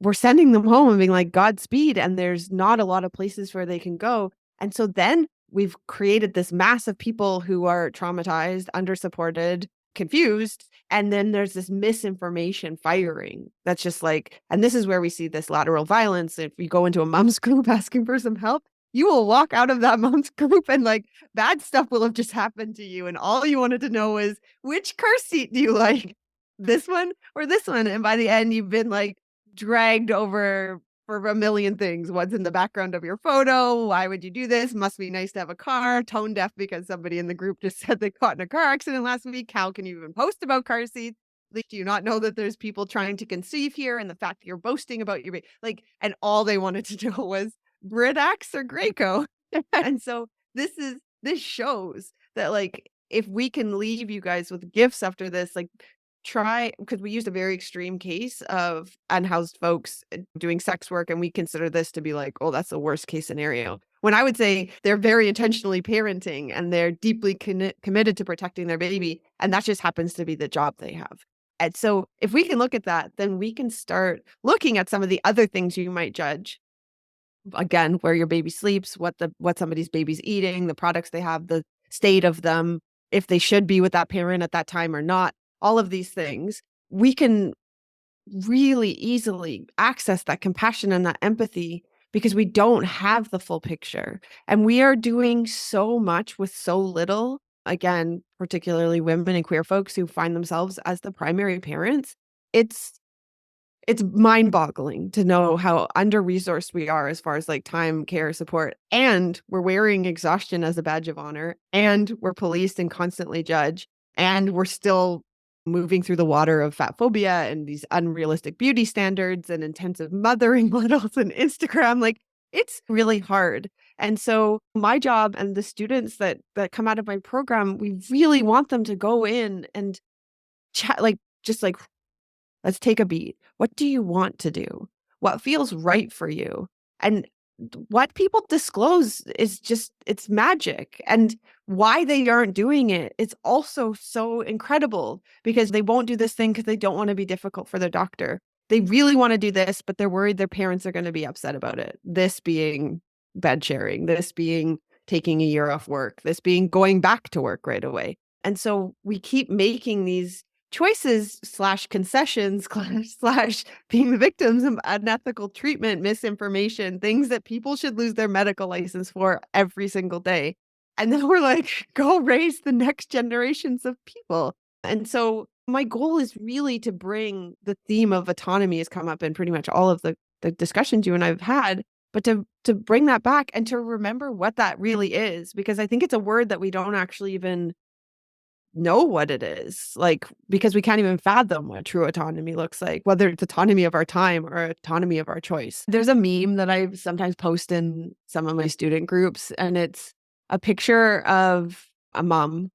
We're sending them home and being like, Godspeed. And there's not a lot of places where they can go. And so then we've created this mass of people who are traumatized, undersupported, confused. And then there's this misinformation firing. That's just like, and this is where we see this lateral violence. If you go into a mom's group asking for some help, you will walk out of that mom's group and like bad stuff will have just happened to you. And all you wanted to know is which car seat do you like? This one or this one? And by the end, you've been like dragged over for a million things. What's in the background of your photo? Why would you do this? Must be nice to have a car. Tone deaf because somebody in the group just said they caught in a car accident last week. How can you even post about car seats? Like, do you not know that there's people trying to conceive here and the fact that you're boasting about your baby? Like, and all they wanted to know was Britax or Graco. And so this shows that like if we can leave you guys with gifts after this, like try because we used a very extreme case of unhoused folks doing sex work, and we consider this to be like, oh, that's the worst case scenario. When I would say they're very intentionally parenting and they're deeply committed to protecting their baby, and that just happens to be the job they have. And so if we can look at that, then we can start looking at some of the other things you might judge. Again, where your baby sleeps, what somebody's baby's eating, the products they have, the state of them, if they should be with that parent at that time or not, all of these things, we can really easily access that compassion and that empathy because we don't have the full picture. And we are doing so much with so little. Again, particularly women and queer folks who find themselves as the primary parents. It's it's mind-boggling to know how under-resourced we are as far as, like, time, care, support, and we're wearing exhaustion as a badge of honor, and we're policed and constantly judged, and we're still moving through the water of fat phobia and these unrealistic beauty standards and intensive mothering models and Instagram, like, it's really hard, and so my job and the students that come out of my program, we really want them to go in and chat like, just, like, let's take a beat. What do you want to do? What feels right for you? And what people disclose is just, it's magic. And why they aren't doing it is also so incredible because they won't do this thing because they don't want to be difficult for their doctor. They really want to do this, but they're worried their parents are going to be upset about it. This being bed sharing, this being taking a year off work, this being going back to work right away. And so we keep making these choices slash concessions slash being the victims of unethical treatment, misinformation, things that people should lose their medical license for every single day. And then we're like, go raise the next generations of people. And so my goal is really to bring the theme of autonomy has come up in pretty much all of the discussions you and I've had, but to bring that back and to remember what that really is, because I think it's a word that we don't actually even know what it is, like, because we can't even fathom what true autonomy looks like, whether it's autonomy of our time or autonomy of our choice. There's a meme that I sometimes post in some of my student groups, and it's a picture of a mom,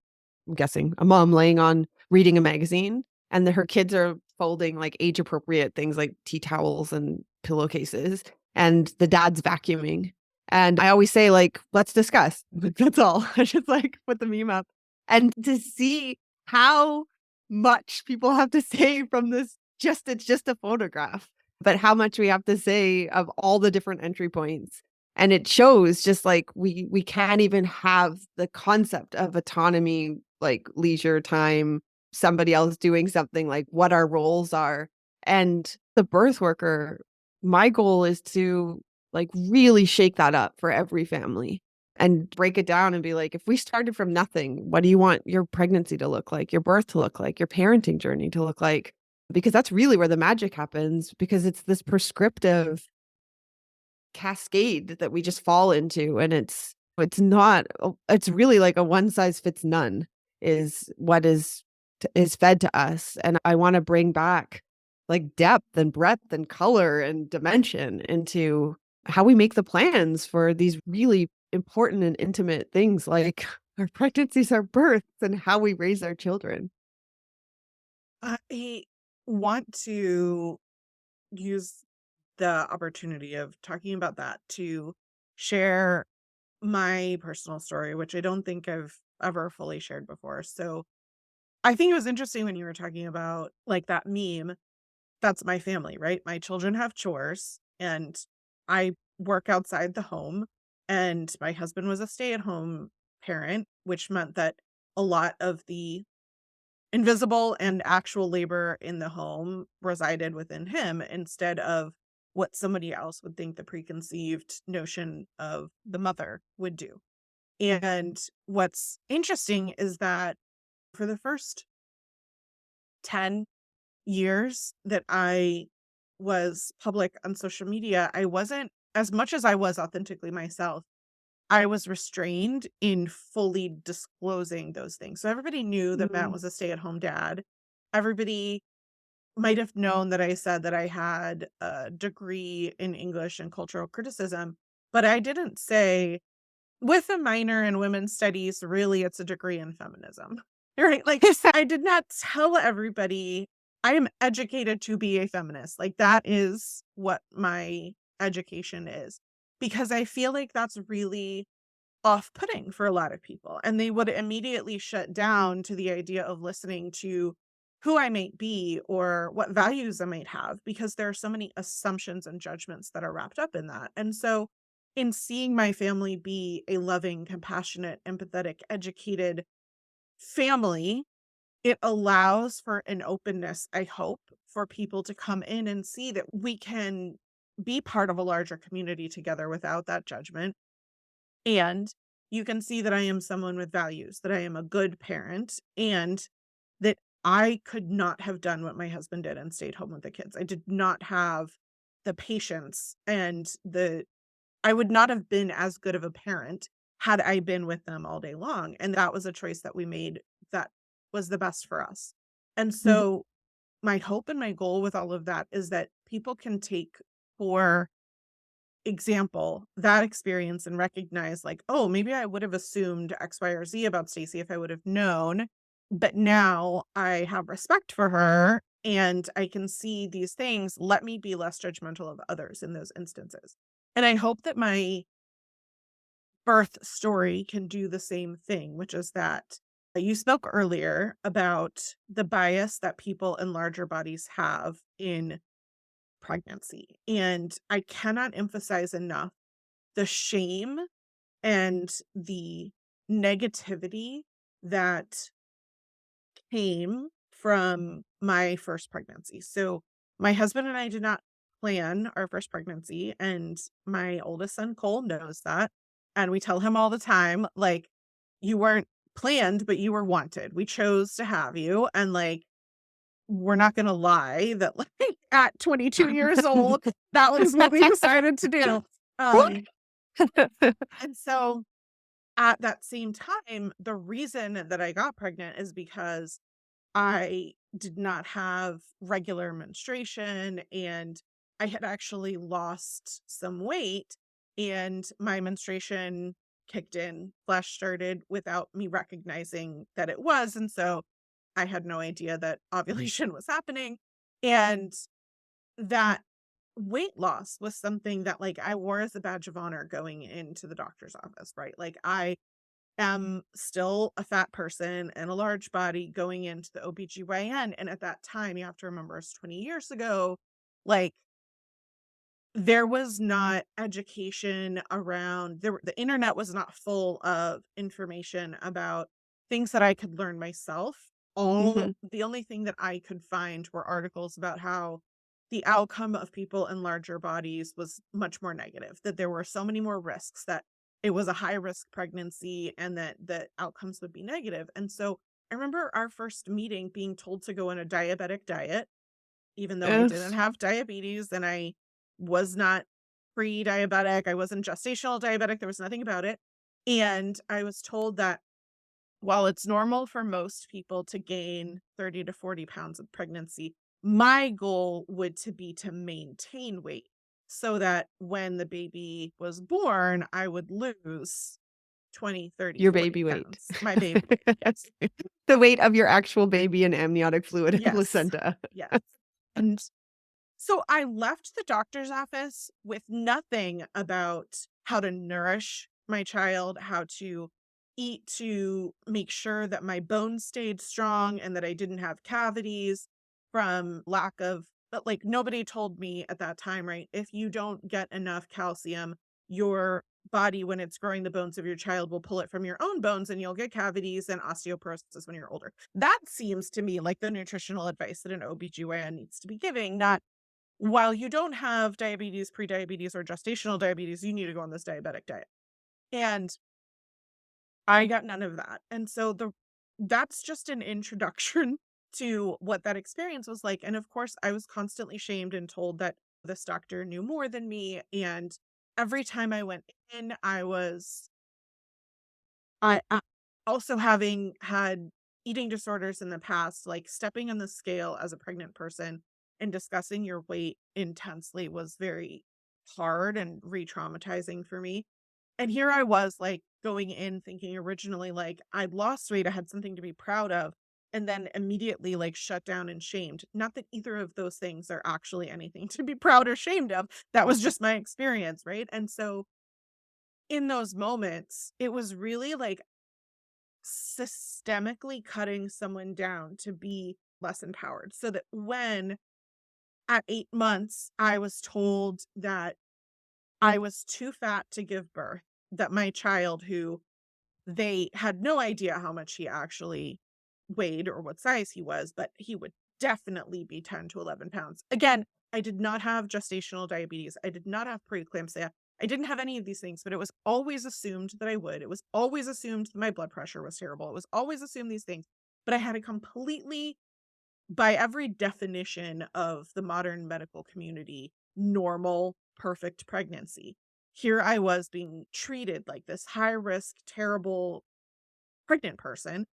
I'm guessing a mom laying on reading a magazine, and her kids are folding like age appropriate things like tea towels and pillowcases, and the dad's vacuuming. And I always say, like, let's discuss. That's all. I just like put the meme up and to see how much people have to say from this it's just a photograph, but how much we have to say of all the different entry points. And it shows just like we can't even have the concept of autonomy, like leisure time, somebody else doing something, like what our roles are. And the birth worker, my goal is to like really shake that up for every family and break it down and be like, if we started from nothing, what do you want your pregnancy to look like, your birth to look like, your parenting journey to look like? Because that's really where the magic happens, because it's this prescriptive cascade that we just fall into. And it's not, it's really like a one size fits none is what is fed to us. And I want to bring back like depth and breadth and color and dimension into how we make the plans for these really important and intimate things like our pregnancies, our births, and how we raise our children. I want to use the opportunity of talking about that to share my personal story, which I don't think I've ever fully shared before. So I think it was interesting when you were talking about like that meme. That's my family, right? My children have chores and I work outside the home, and my husband was a stay-at-home parent, which meant that a lot of the invisible and actual labor in the home resided within him instead of what somebody else would think the preconceived notion of the mother would do. And what's interesting is that for the first 10 years that I was public on social media, I wasn't, as much as I was authentically myself, I was restrained in fully disclosing those things. So everybody knew that Matt Mm. was a stay-at-home dad. Everybody might have known that I said that I had a degree in English and cultural criticism, but I didn't say with a minor in women's studies, really it's a degree in feminism. Right? Like I did not tell everybody I am educated to be a feminist. Like that is what my education is. Because I feel like that's really off-putting for a lot of people, and they would immediately shut down to the idea of listening to who I might be or what values I might have, because there are so many assumptions and judgments that are wrapped up in that. And so in seeing my family be a loving, compassionate, empathetic, educated family, it allows for an openness, I hope, for people to come in and see that we can be part of a larger community together without that judgment. And you can see that I am someone with values, that I am a good parent, and that I could not have done what my husband did and stayed home with the kids. I did not have the patience and I would not have been as good of a parent had I been with them all day long. And that was a choice that we made that was the best for us. And Mhm. so my hope and my goal with all of that is that people can take for example, that experience and recognize like, oh, maybe I would have assumed X, Y, or Z about Stacy if I would have known. But now I have respect for her and I can see these things. Let me be less judgmental of others in those instances. And I hope that my birth story can do the same thing, which is that you spoke earlier about the bias that people in larger bodies have in pregnancy. And I cannot emphasize enough the shame and the negativity that came from my first pregnancy. So, my husband and I did not plan our first pregnancy, and my oldest son, Cole, knows that. And we tell him all the time, like, you weren't planned, but you were wanted. We chose to have you. And, like, we're not going to lie that, like, at 22 years old, that was what we decided to do. Um, and so, at that same time, the reason that I got pregnant is because I did not have regular menstruation and I had actually lost some weight and my menstruation kicked in, flash started without me recognizing that it was. And so I had no idea that ovulation was happening. And that weight loss was something that like I wore as a badge of honor going into the doctor's office, right? Like I am still a fat person and a large body going into the OBGYN. And at that time, you have to remember it's 20 years ago, like there was not education around the internet was not full of information about things that I could learn myself. All Mhm. the only thing that I could find were articles about how the outcome of people in larger bodies was much more negative, that there were so many more risks, that it was a high risk pregnancy and that the outcomes would be negative. And so I remember our first meeting being told to go on a diabetic diet even though I Ugh. didn't have diabetes and I was not pre-diabetic, I wasn't gestational diabetic, there was nothing about it. And I was told that while it's normal for most people to gain 30 to 40 pounds of pregnancy, my goal would to be to maintain weight so that when the baby was born, I would lose 20, 30, Your 40 baby weight. pounds. My baby weight. Yes. The weight of your actual baby and amniotic fluid and Yes. placenta. Yes. And so I left the doctor's office with nothing about how to nourish my child, how to eat to make sure that my bones stayed strong and that I didn't have cavities from lack of, but like nobody told me at that time, right? If you don't get enough calcium, your body, when it's growing the bones of your child, will pull it from your own bones and you'll get cavities and osteoporosis when you're older. That seems to me like the nutritional advice that an OBGYN needs to be giving, not while you don't have diabetes, prediabetes, or gestational diabetes, you need to go on this diabetic diet. And I got none of that. And so that's just an introduction to what that experience was like. And of course, I was constantly shamed and told that this doctor knew more than me. And every time I went in, I also having had eating disorders in the past, like stepping on the scale as a pregnant person and discussing your weight intensely was very hard and re-traumatizing for me. And here I was, like, going in thinking originally, like, I'd lost weight, I had something to be proud of, and then immediately, like, shut down and shamed. Not that either of those things are actually anything to be proud or shamed of. That was just my experience, right? And so in those moments, it was really like systemically cutting someone down to be less empowered. So that when at 8 months, I was told that I was too fat to give birth, that my child, who they had no idea how much he actually weighed or what size he was, but he would definitely be 10 to 11 pounds. Again, I did not have gestational diabetes. I did not have preeclampsia. I didn't have any of these things, but it was always assumed that I would. It was always assumed that my blood pressure was terrible. It was always assumed these things. But I had a completely, by every definition of the modern medical community, normal, perfect pregnancy. Here I was being treated like this high risk, terrible pregnant person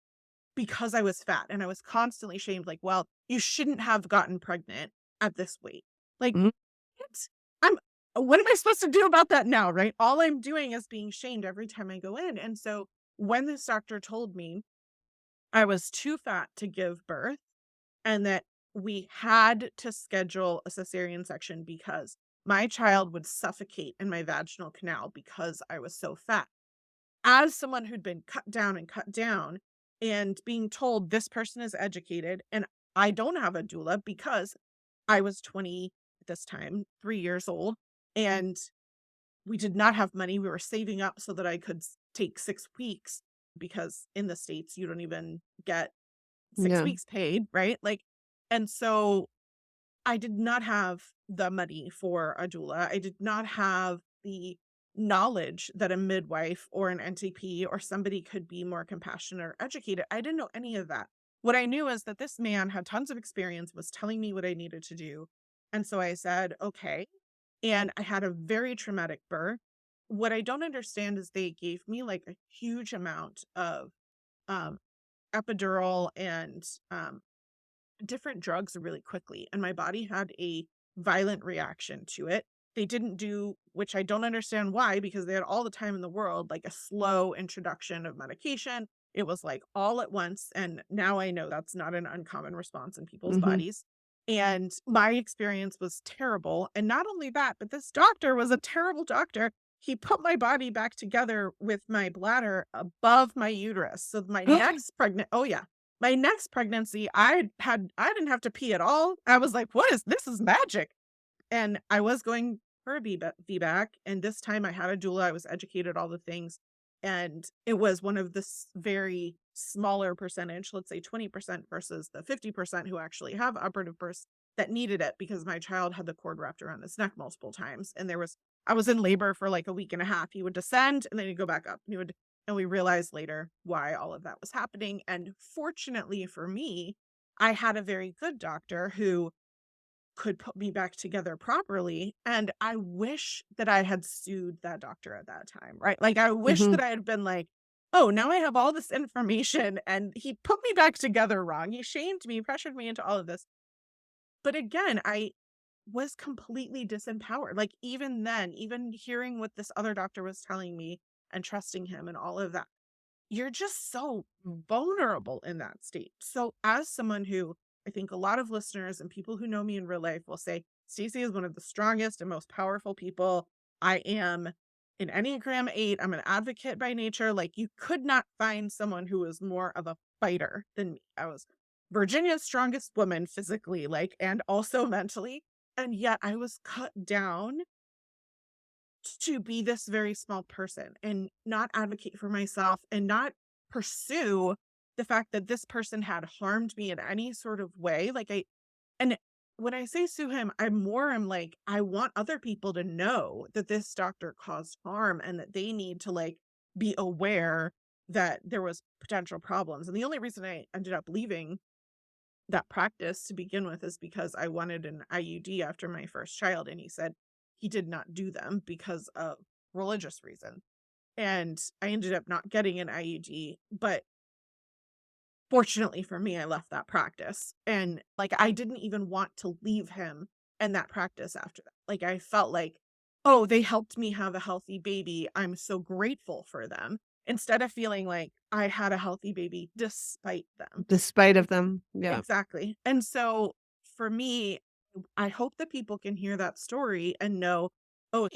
because I was fat, and I was constantly shamed, like, "Well, you shouldn't have gotten pregnant at this weight." Like, Mhm. what? I'm what am I supposed to do about that now, right? All I'm doing is being shamed every time I go in, and so when this doctor told me I was too fat to give birth and that we had to schedule a cesarean section because my child would suffocate in my vaginal canal because I was so fat. As someone who'd been cut down and being told this person is educated and I don't have a doula because I was 20 at this time, 3 years old, and we did not have money. We were saving up so that I could take 6 weeks because in the States, you don't even get six Yeah. weeks paid, right? Like, and so I did not have the money for a doula. I did not have the knowledge that a midwife or an NTP or somebody could be more compassionate or educated. I didn't know any of that. What I knew is that this man had tons of experience, was telling me what I needed to do. And so I said, okay. And I had a very traumatic birth. What I don't understand is they gave me like a huge amount of um, epidural and different drugs really quickly, and my body had a violent reaction to it. They didn't do, which I don't understand why, because they had all the time in the world, like a slow introduction of medication. It was like all at once. And now I know that's not an uncommon response in people's Mhm. bodies. And my experience was terrible. And not only that, but this doctor was a terrible doctor. He put my body back together with my bladder above my uterus. So my next pregnant, oh yeah, my next pregnancy, I didn't have to pee at all. I was like, "What is this? Is magic." And I was going for a VBAC, and this time I had a doula. I was educated, all the things, and it was one of this very smaller percentage, let's say 20% versus the 50% who actually have operative births that needed it because my child had the cord wrapped around his neck multiple times, and I was in labor for like a week and a half. He would descend and then he'd go back up. And we realized later why all of that was happening. And fortunately for me, I had a very good doctor who could put me back together properly. And I wish that I had sued that doctor at that time, right? Like, I wish that Mhm. I had been like, oh, now I have all this information and he put me back together wrong. He shamed me, pressured me into all of this. But again, I was completely disempowered. Like, even then, even hearing what this other doctor was telling me and trusting him and all of that, you're just so vulnerable in that state. So, as someone who I think a lot of listeners and people who know me in real life will say, Stacey is one of the strongest and most powerful people. I am an Enneagram 8. I'm an advocate by nature. Like, you could not find someone who was more of a fighter than me. I was Virginia's strongest woman physically, like, and also mentally. And yet I was cut down to be this very small person and not advocate for myself and not pursue the fact that this person had harmed me in any sort of way. And when I say sue him, I'm like, I want other people to know that this doctor caused harm and that they need to like be aware that there was potential problems. And the only reason I ended up leaving that practice to begin with is because I wanted an IUD after my first child, and he said he did not do them because of religious reason. And I ended up not getting an IUD, but fortunately for me, I left that practice. And like, I didn't even want to leave him and that practice after that. Like, I felt like, oh, they helped me have a healthy baby. I'm so grateful for them. Instead of feeling like I had a healthy baby despite them. Despite of them. Yeah. Exactly. And so for me, I hope that people can hear that story and know, oh,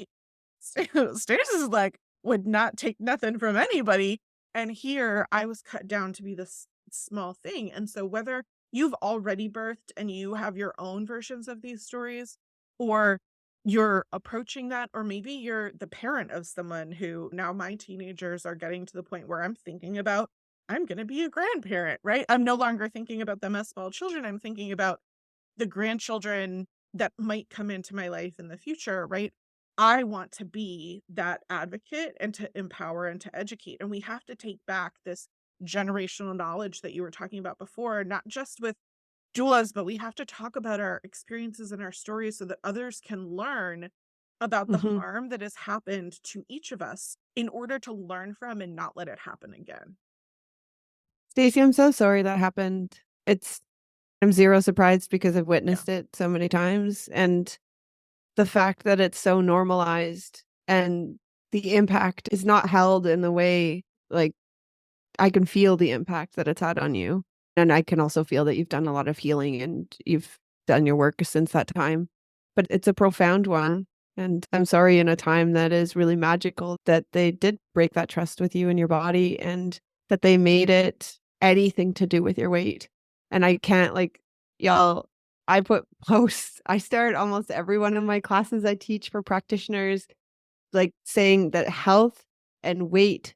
Stacy's like would not take nothing from anybody. And here I was cut down to be this small thing. And so whether you've already birthed and you have your own versions of these stories, or you're approaching that, or maybe you're the parent of someone who now my teenagers are getting to the point where I'm thinking about, I'm going to be a grandparent, right? I'm no longer thinking about them as small children. I'm thinking about the grandchildren that might come into my life in the future, right? I want to be that advocate and to empower and to educate. And we have to take back this generational knowledge that you were talking about before, not just with doulas, but we have to talk about our experiences and our stories so that others can learn about the Mhm. harm that has happened to each of us in order to learn from and not let it happen again. Stacey, I'm so sorry that happened. I'm zero surprised because I've Yeah. witnessed it so many times, and the fact that it's so normalized and the impact is not held in the way, like, I can feel the impact that it's had on you, and I can also feel that you've done a lot of healing and you've done your work since that time, but it's a profound one, and I'm sorry in a time that is really magical that they did break that trust with you and your body and that they made it anything to do with your weight, and I can't, like, y'all, I put posts I start almost every one of my classes I teach for practitioners, like, saying that health and weight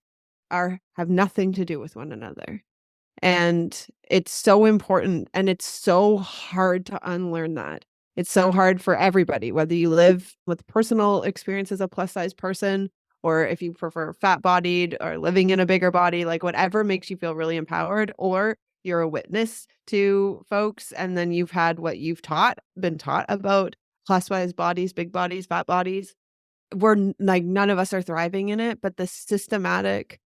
are have nothing to do with one another. And it's so important and it's so hard to unlearn that. It's so hard for everybody, whether you live with personal experience as a plus size person or if you prefer fat bodied or living in a bigger body, like whatever makes you feel really empowered, or you're a witness to folks and then you've had what you've been taught about plus size bodies, big bodies, fat bodies. Like none of us are thriving in it, but the systematic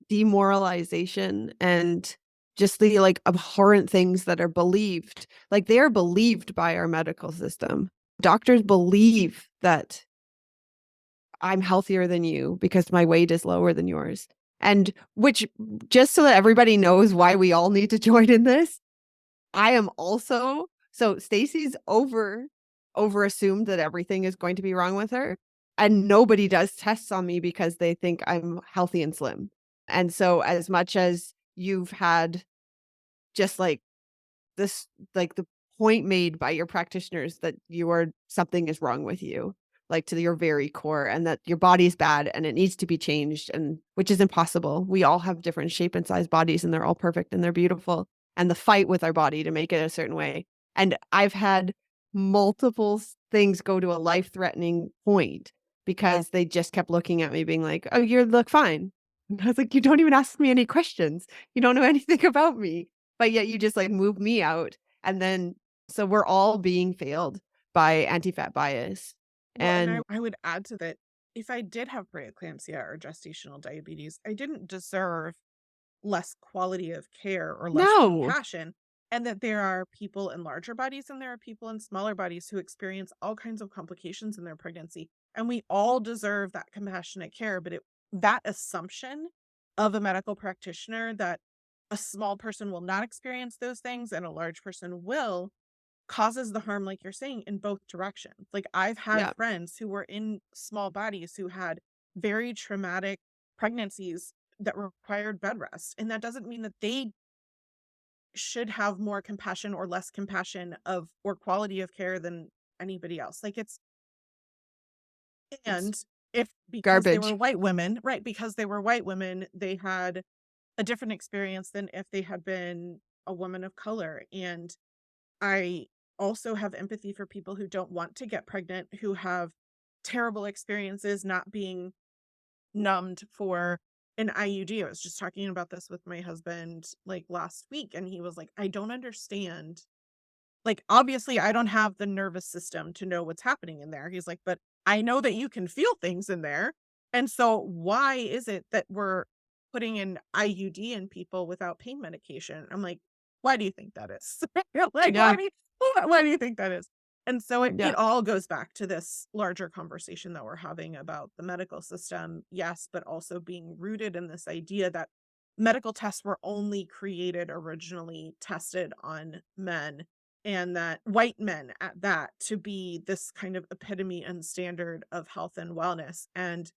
demoralization and just the, like, abhorrent things that are believed. Like, they are believed by our medical system. Doctors believe that I'm healthier than you because my weight is lower than yours. And which just so that everybody knows why we all need to join in this, I am also so Stacy's over assumed that everything is going to be wrong with her, and nobody does tests on me because they think I'm healthy and slim. And so as much as you've had just like this like the point made by your practitioners that something is wrong with you, like to your very core, and that your body is bad and it needs to be changed, and which is impossible. We all have different shape and size bodies and they're all perfect and they're beautiful. And the fight with our body to make it a certain way. And I've had multiple things go to a life-threatening point because they just kept looking at me being like, "Oh, you look fine." And I was like, "You don't even ask me any questions. You don't know anything about me." But yet you just, like, move me out, and then so we're all being failed by anti-fat bias, Well, and and I would add to that, if I did have preeclampsia or gestational diabetes, I didn't deserve less quality of care or less no. compassion. And that there are people in larger bodies and there are people in smaller bodies who experience all kinds of complications in their pregnancy. And we all deserve that compassionate care. But that assumption of a medical practitioner that a small person will not experience those things and a large person will causes the harm, like you're saying, in both directions. Like, I've had Yeah, friends who were in small bodies who had very traumatic pregnancies that required bed rest. And that doesn't mean that they should have more compassion or less compassion of or quality of care than anybody else. Like, it's it's and if because they were garbage. white women, right? Because they were white women, they had a different experience than if they had been a woman of color. And I also have empathy for people who don't want to get pregnant, who have terrible experiences not being numbed for an IUD. I was just talking about this with my husband like last week, and he was like, I don't understand. Like, obviously, I don't have the nervous system to know what's happening in there. He's like, but I know that you can feel things in there. And so, why is it that we're putting an IUD in people without pain medication? I'm like, why do you think that is? Like, Yeah. why do you think that is? And so it Yeah. all goes back to this larger conversation that we're having about the medical system, yes, but also being rooted in this idea that medical tests were only created originally tested on men, and that white men at that, to be this kind of epitome and standard of health and wellness. And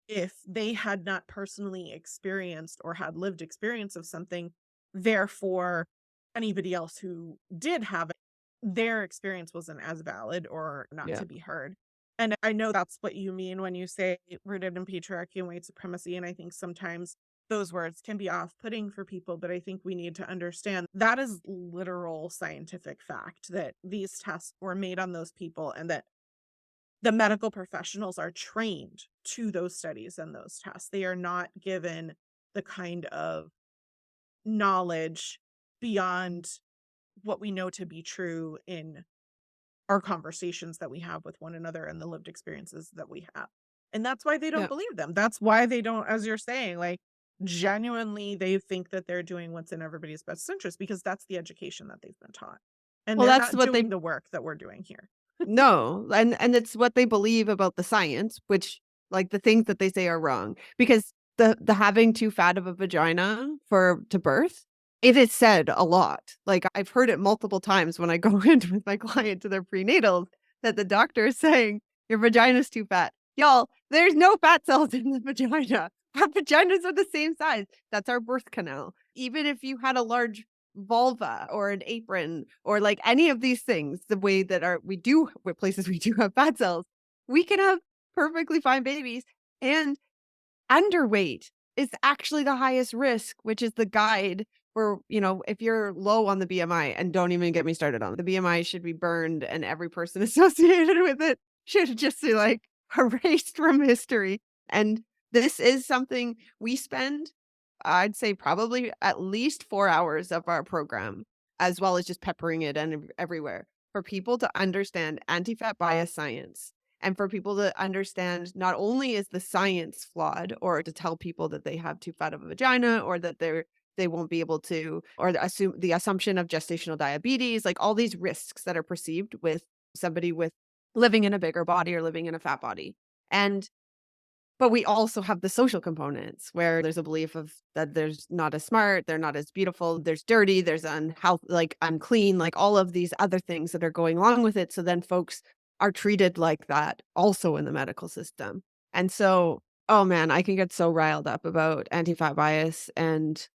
if they had not personally experienced or had lived experience of something, therefore anybody else who did have it, their experience wasn't as valid or not Yeah. to be heard. And I know that's what you mean when you say rooted in patriarchy and white supremacy. And I think sometimes those words can be off-putting for people, but I think we need to understand that is literal scientific fact that these tests were made on those people, and that the medical professionals are trained to those studies and those tests. They are not given the kind of knowledge beyond what we know to be true in our conversations that we have with one another and the lived experiences that we have. And that's why they don't Yeah. believe them. That's why they don't, as you're saying, like, genuinely they think that they're doing what's in everybody's best interest, because that's the education that they've been taught. And Well, they're that's not what they doing the work that we're doing here. no, and it's what they believe about the science, which like the things that they say are wrong. Because the having too fat of a vagina for to birth, it is said a lot. Like I've heard it multiple times when I go in with my client to their prenatals that the doctor is saying your vagina's too fat. Y'all, there's no fat cells in the vagina. Our vaginas are the same size. That's our birth canal. Even if you had a large vulva or an apron or like any of these things, the way that we do with places we do have fat cells, we can have perfectly fine babies. And underweight is actually the highest risk, which is the guide for, if you're low on the BMI, and don't even get me started on the BMI should be burned and every person associated with it should just be like erased from history. And this is something we spend, I'd say probably at least 4 hours of our program, as well as just peppering it and everywhere for people to understand anti-fat bias science, and for people to understand not only is the science flawed, or to tell people that they have too fat of a vagina, or that they won't be able to, or the assumption of gestational diabetes, like all these risks that are perceived with somebody with living in a bigger body or living in a fat body. But we also have the social components where there's a belief of that there's not as smart, they're not as beautiful, there's dirty, there's unhealth, like unclean, like all of these other things that are going along with it. So then folks are treated like that also in the medical system. And so, oh man, I can get so riled up about anti-fat bias. And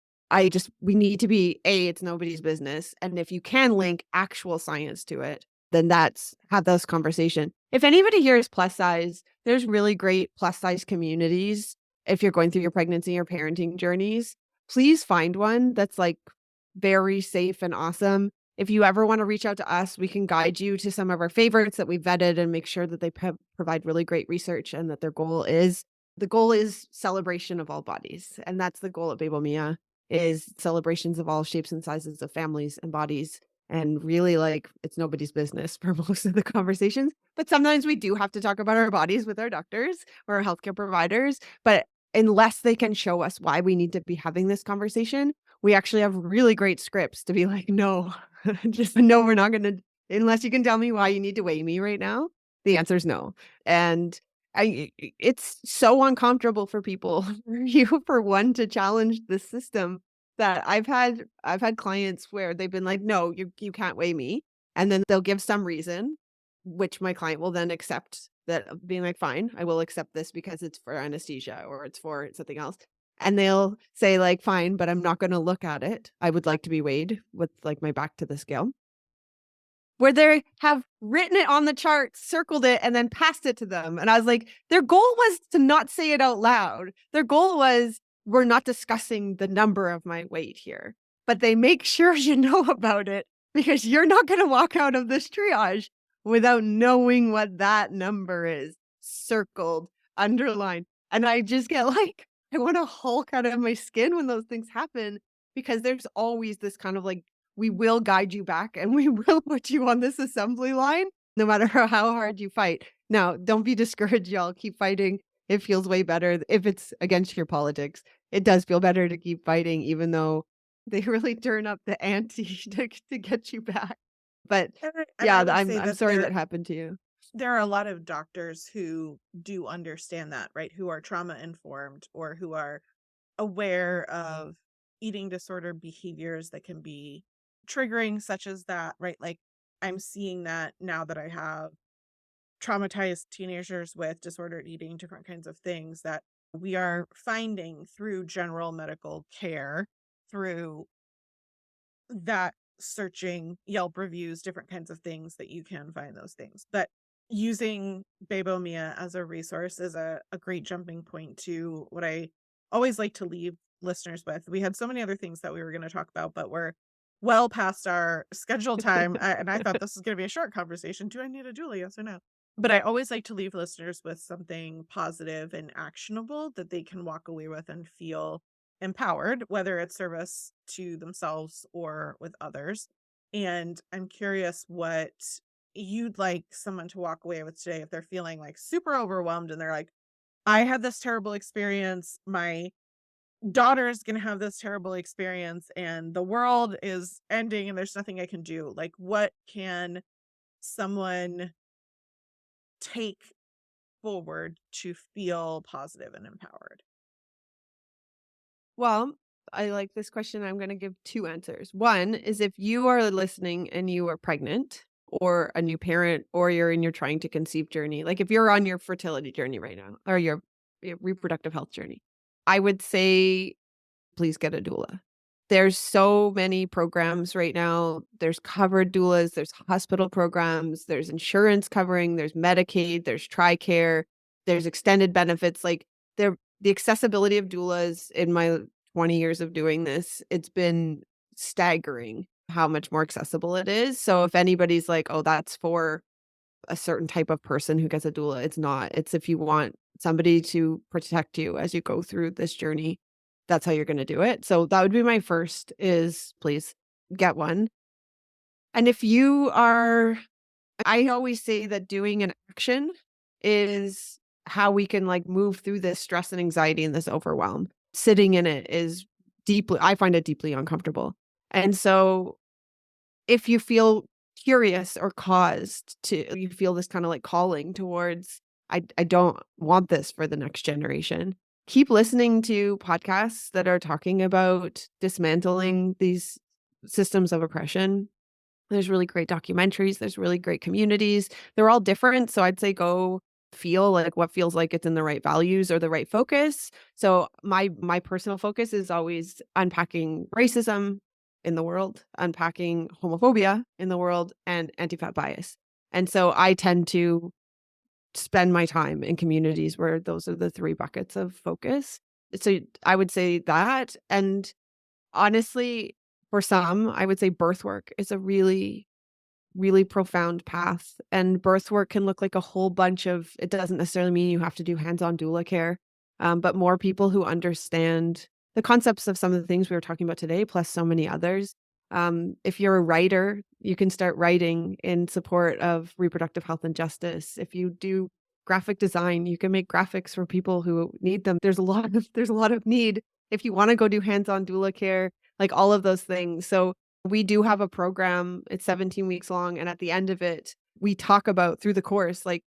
we need to be, it's nobody's business. And if you can link actual science to it, then have those conversation. If anybody here is plus size, there's really great plus size communities. If you're going through your pregnancy or parenting journeys, please find one that's like very safe and awesome. If you ever want to reach out to us, we can guide you to some of our favorites that we vetted and make sure that they provide really great research, and that the goal is celebration of all bodies. And that's the goal at Bebo Mia, is celebrations of all shapes and sizes of families and bodies. And really, like, it's nobody's business for most of the conversations. But sometimes we do have to talk about our bodies with our doctors or our healthcare providers. But unless they can show us why we need to be having this conversation, we actually have really great scripts to be like, no, just no, we're not going to, unless you can tell me why you need to weigh me right now. The answer is no. And it's so uncomfortable for people, for one to challenge the system, that I've had clients where they've been like, "No, you can't weigh me." And then they'll give some reason, which my client will then accept, that being like, "Fine, I will accept this because it's for anesthesia or it's for something else." And they'll say like, "Fine, but I'm not going to look at it. I would like to be weighed with like my back to the scale." Where they have written it on the chart, circled it, and then passed it to them. And I was like, their goal was to not say it out loud. Their goal was, we're not discussing the number of my weight here. But they make sure you know about it because you're not going to walk out of this triage without knowing what that number is circled, underlined. And I just get like, I want to hulk out of my skin when those things happen because there's always this kind of like, we will guide you back and we will put you on this assembly line no matter how hard you fight. Now, don't be discouraged, y'all. Keep fighting. It feels way better if it's against your politics. It does feel better to keep fighting, even though they really turn up the ante to get you back. But And I yeah, would say I'm that sorry that happened to you. there are a lot of doctors who do understand that, right? Who are trauma informed or who are aware of eating disorder behaviors that can be triggering, such as that, right? Like I'm seeing that now that I have traumatized teenagers with disordered eating, different kinds of things that we are finding through general medical care, through that searching Yelp reviews, different kinds of things that you can find those things. But using Bebo Mia as a resource is a great jumping point to what I always like to leave listeners with. We had so many other things that we were going to talk about, but we're well past our scheduled time. And I thought this was going to be a short conversation. Do I need a doula? Yes or no? But I always like to leave listeners with something positive and actionable that they can walk away with and feel empowered, whether it's service to themselves or with others. And I'm curious what you'd like someone to walk away with today if they're feeling like super overwhelmed and they're like, I had this terrible experience. My daughter is going to have this terrible experience and the world is ending and there's nothing I can do. Like, what can someone take forward to feel positive and empowered? Well, I like this question. I'm going to give two answers. One is if you are listening and you are pregnant or a new parent or you're in your trying to conceive journey, like if you're on your fertility journey right now or your reproductive health journey, I would say please get a doula. There's so many programs right now. There's covered doulas, there's hospital programs, there's insurance covering, there's Medicaid, there's TRICARE, there's extended benefits. Like the accessibility of doulas in my 20 years of doing this, it's been staggering how much more accessible it is. So if anybody's like, oh, that's for a certain type of person who gets a doula, it's not. It's if you want somebody to protect you as you go through this journey, that's how you're gonna do it. So that would be my first is please get one. And if you are I always say that doing an action is how we can like move through this stress and anxiety and this overwhelm. Sitting in it is deeply I find it deeply uncomfortable. And so if you feel curious or caused to you feel this kind of like calling towards I don't want this for the next generation. Keep listening to podcasts that are talking about dismantling these systems of oppression. There's really great documentaries, there's really great communities. They're all different, so I'd say go feel like what feels like it's in the right values or the right focus. So my personal focus is always unpacking racism in the world, unpacking homophobia in the world, and anti-fat bias. And so I tend to spend my time in communities where those are the 3 buckets of focus. So I would say that, and honestly, for some, I would say birth work is a really, really profound path, and birth work can look like a whole bunch of it doesn't necessarily mean you have to do hands-on doula care, but more people who understand the concepts of some of the things we were talking about today, plus so many others. If you're a writer, you can start writing in support of reproductive health and justice. If you do graphic design, you can make graphics for people who need them. There's a lot of need. If you want to go do hands-on doula care, like all of those things. So we do have a program. It's 17 weeks long. And at the end of it, we talk about through the course, like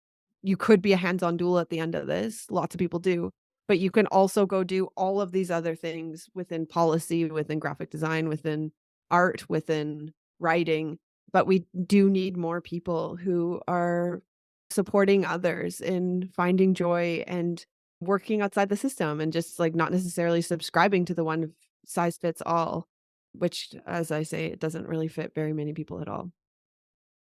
you could be a hands-on doula at the end of this. Lots of people do. But you can also go do all of these other things within policy, within graphic design, within art, within writing. But we do need more people who are supporting others in finding joy and working outside the system and just like not necessarily subscribing to the one size fits all, which, as I say, it doesn't really fit very many people at all.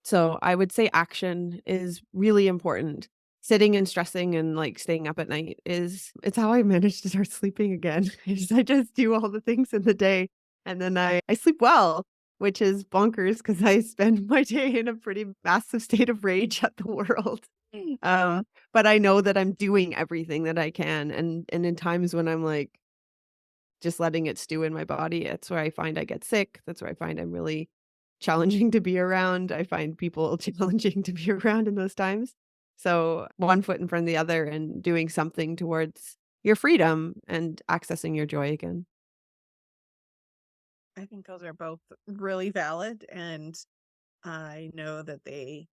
So I would say action is really important. Sitting and stressing and like staying up at night it's how I managed to start sleeping again. I just do all the things in the day and then I sleep well. which is bonkers because I spend my day in a pretty massive state of rage at the world. But I know that I'm doing everything that I can, and in times when I'm, like, just letting it stew in my body, that's where I find I get sick, that's where I find I'm really challenging to be around, I find people challenging to be around in those times. So, one foot in front of the other and doing something towards your freedom and accessing your joy again. I think those are both really valid, and I know that they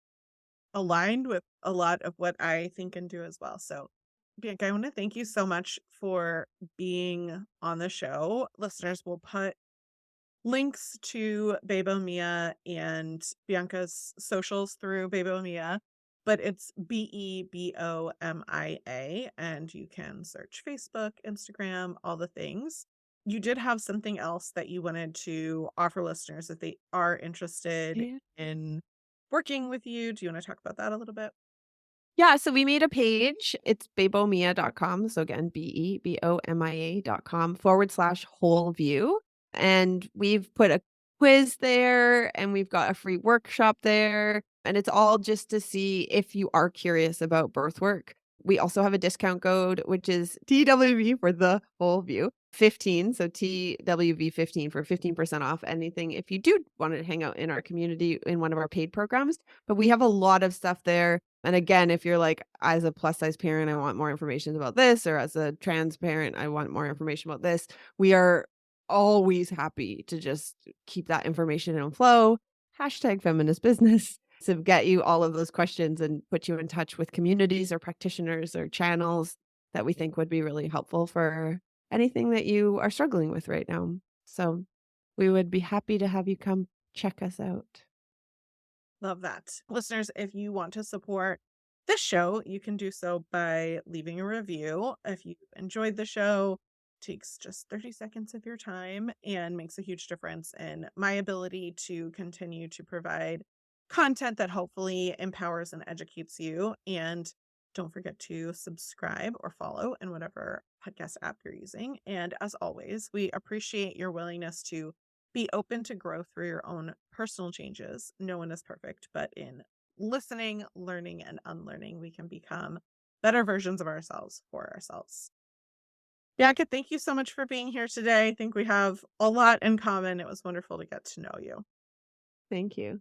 aligned with a lot of what I think and do as well. So, Bianca, I want to thank you so much for being on the show. Listeners will put links to Bebo Mia and Bianca's socials through Bebo Mia, but it's Bebomia, and you can search Facebook, Instagram, all the things. You did have something else that you wanted to offer listeners if they are interested Yeah. in working with you. Do you want to talk about that a little bit? Yeah, so we made a page. It's bebomia.com. So again, bebomia.com/whole view. And we've put a quiz there and we've got a free workshop there. And it's all just to see if you are curious about birth work. We also have a discount code, which is TWV for the whole view 15. So TWV 15 for 15% off anything if you do want to hang out in our community in one of our paid programs. But we have a lot of stuff there, and again, if you're like, as a plus size parent, I want more information about this, or as a trans parent, I want more information about this, we are always happy to just keep that information in flow. Hashtag feminist business to get you all of those questions and put you in touch with communities or practitioners or channels that we think would be really helpful for anything that you are struggling with right now. So we would be happy to have you come check us out. Love that. Listeners, if you want to support this show, you can do so by leaving a review. If you enjoyed the show, takes just 30 seconds of your time and makes a huge difference in my ability to continue to provide content that hopefully empowers and educates you. And don't forget to subscribe or follow in whatever podcast app you're using. And as always, we appreciate your willingness to be open to grow through your own personal changes. No one is perfect, but in listening, learning, and unlearning, we can become better versions of ourselves for ourselves. Bianca, thank you so much for being here today. I think we have a lot in common. It was wonderful to get to know you. Thank you.